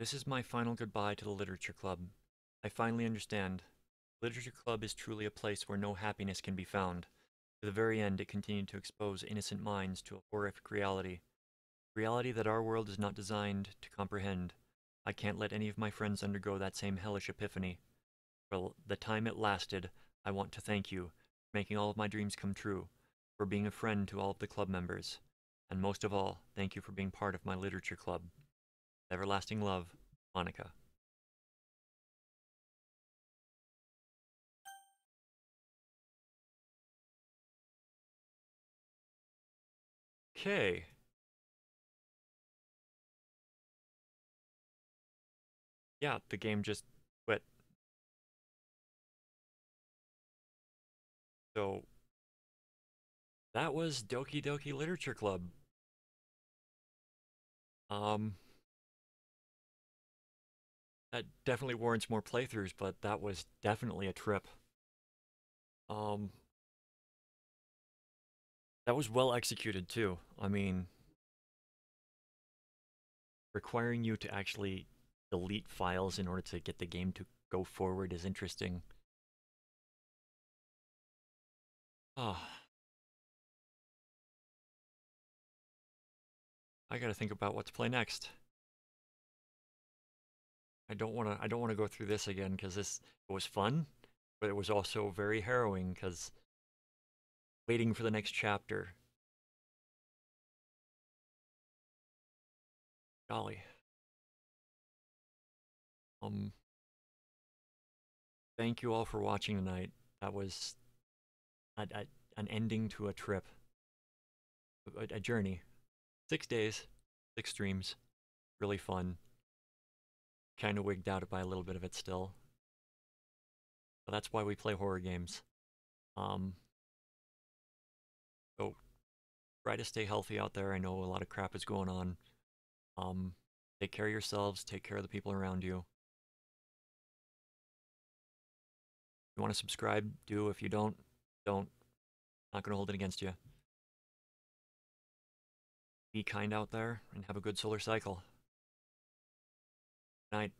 This is my final goodbye to the Literature Club. I finally understand. Literature Club is truly a place where no happiness can be found. To the very end, it continued to expose innocent minds to a horrific reality. Reality that our world is not designed to comprehend. I can't let any of my friends undergo that same hellish epiphany. For the time it lasted, I want to thank you for making all of my dreams come true, for being a friend to all of the club members, and most of all, thank you for being part of my literature club. Everlasting love, Monica. Okay. Yeah, the game just quit. So that was Doki Doki Literature Club. Um, that definitely warrants more playthroughs, but that was definitely a trip. Um, that was well executed too. I mean, requiring you to actually delete files in order to get the game to go forward is interesting. Ah, I gotta think about what to play next. I don't wanna go through this again because this it was fun, but it was also very harrowing because waiting for the next chapter. Golly. Um, thank you all for watching tonight. That was an ending to a trip, a journey. 6 days, 6 streams, really fun. Kind of wigged out by a little bit of it still. But that's why we play horror games. Um, so try to stay healthy out there. I know a lot of crap is going on. Um, take care of yourselves. Take care of the people around you. If you want to subscribe, do. If you don't, don't. Not gonna hold it against you. Be kind out there and have a good solar cycle. Night.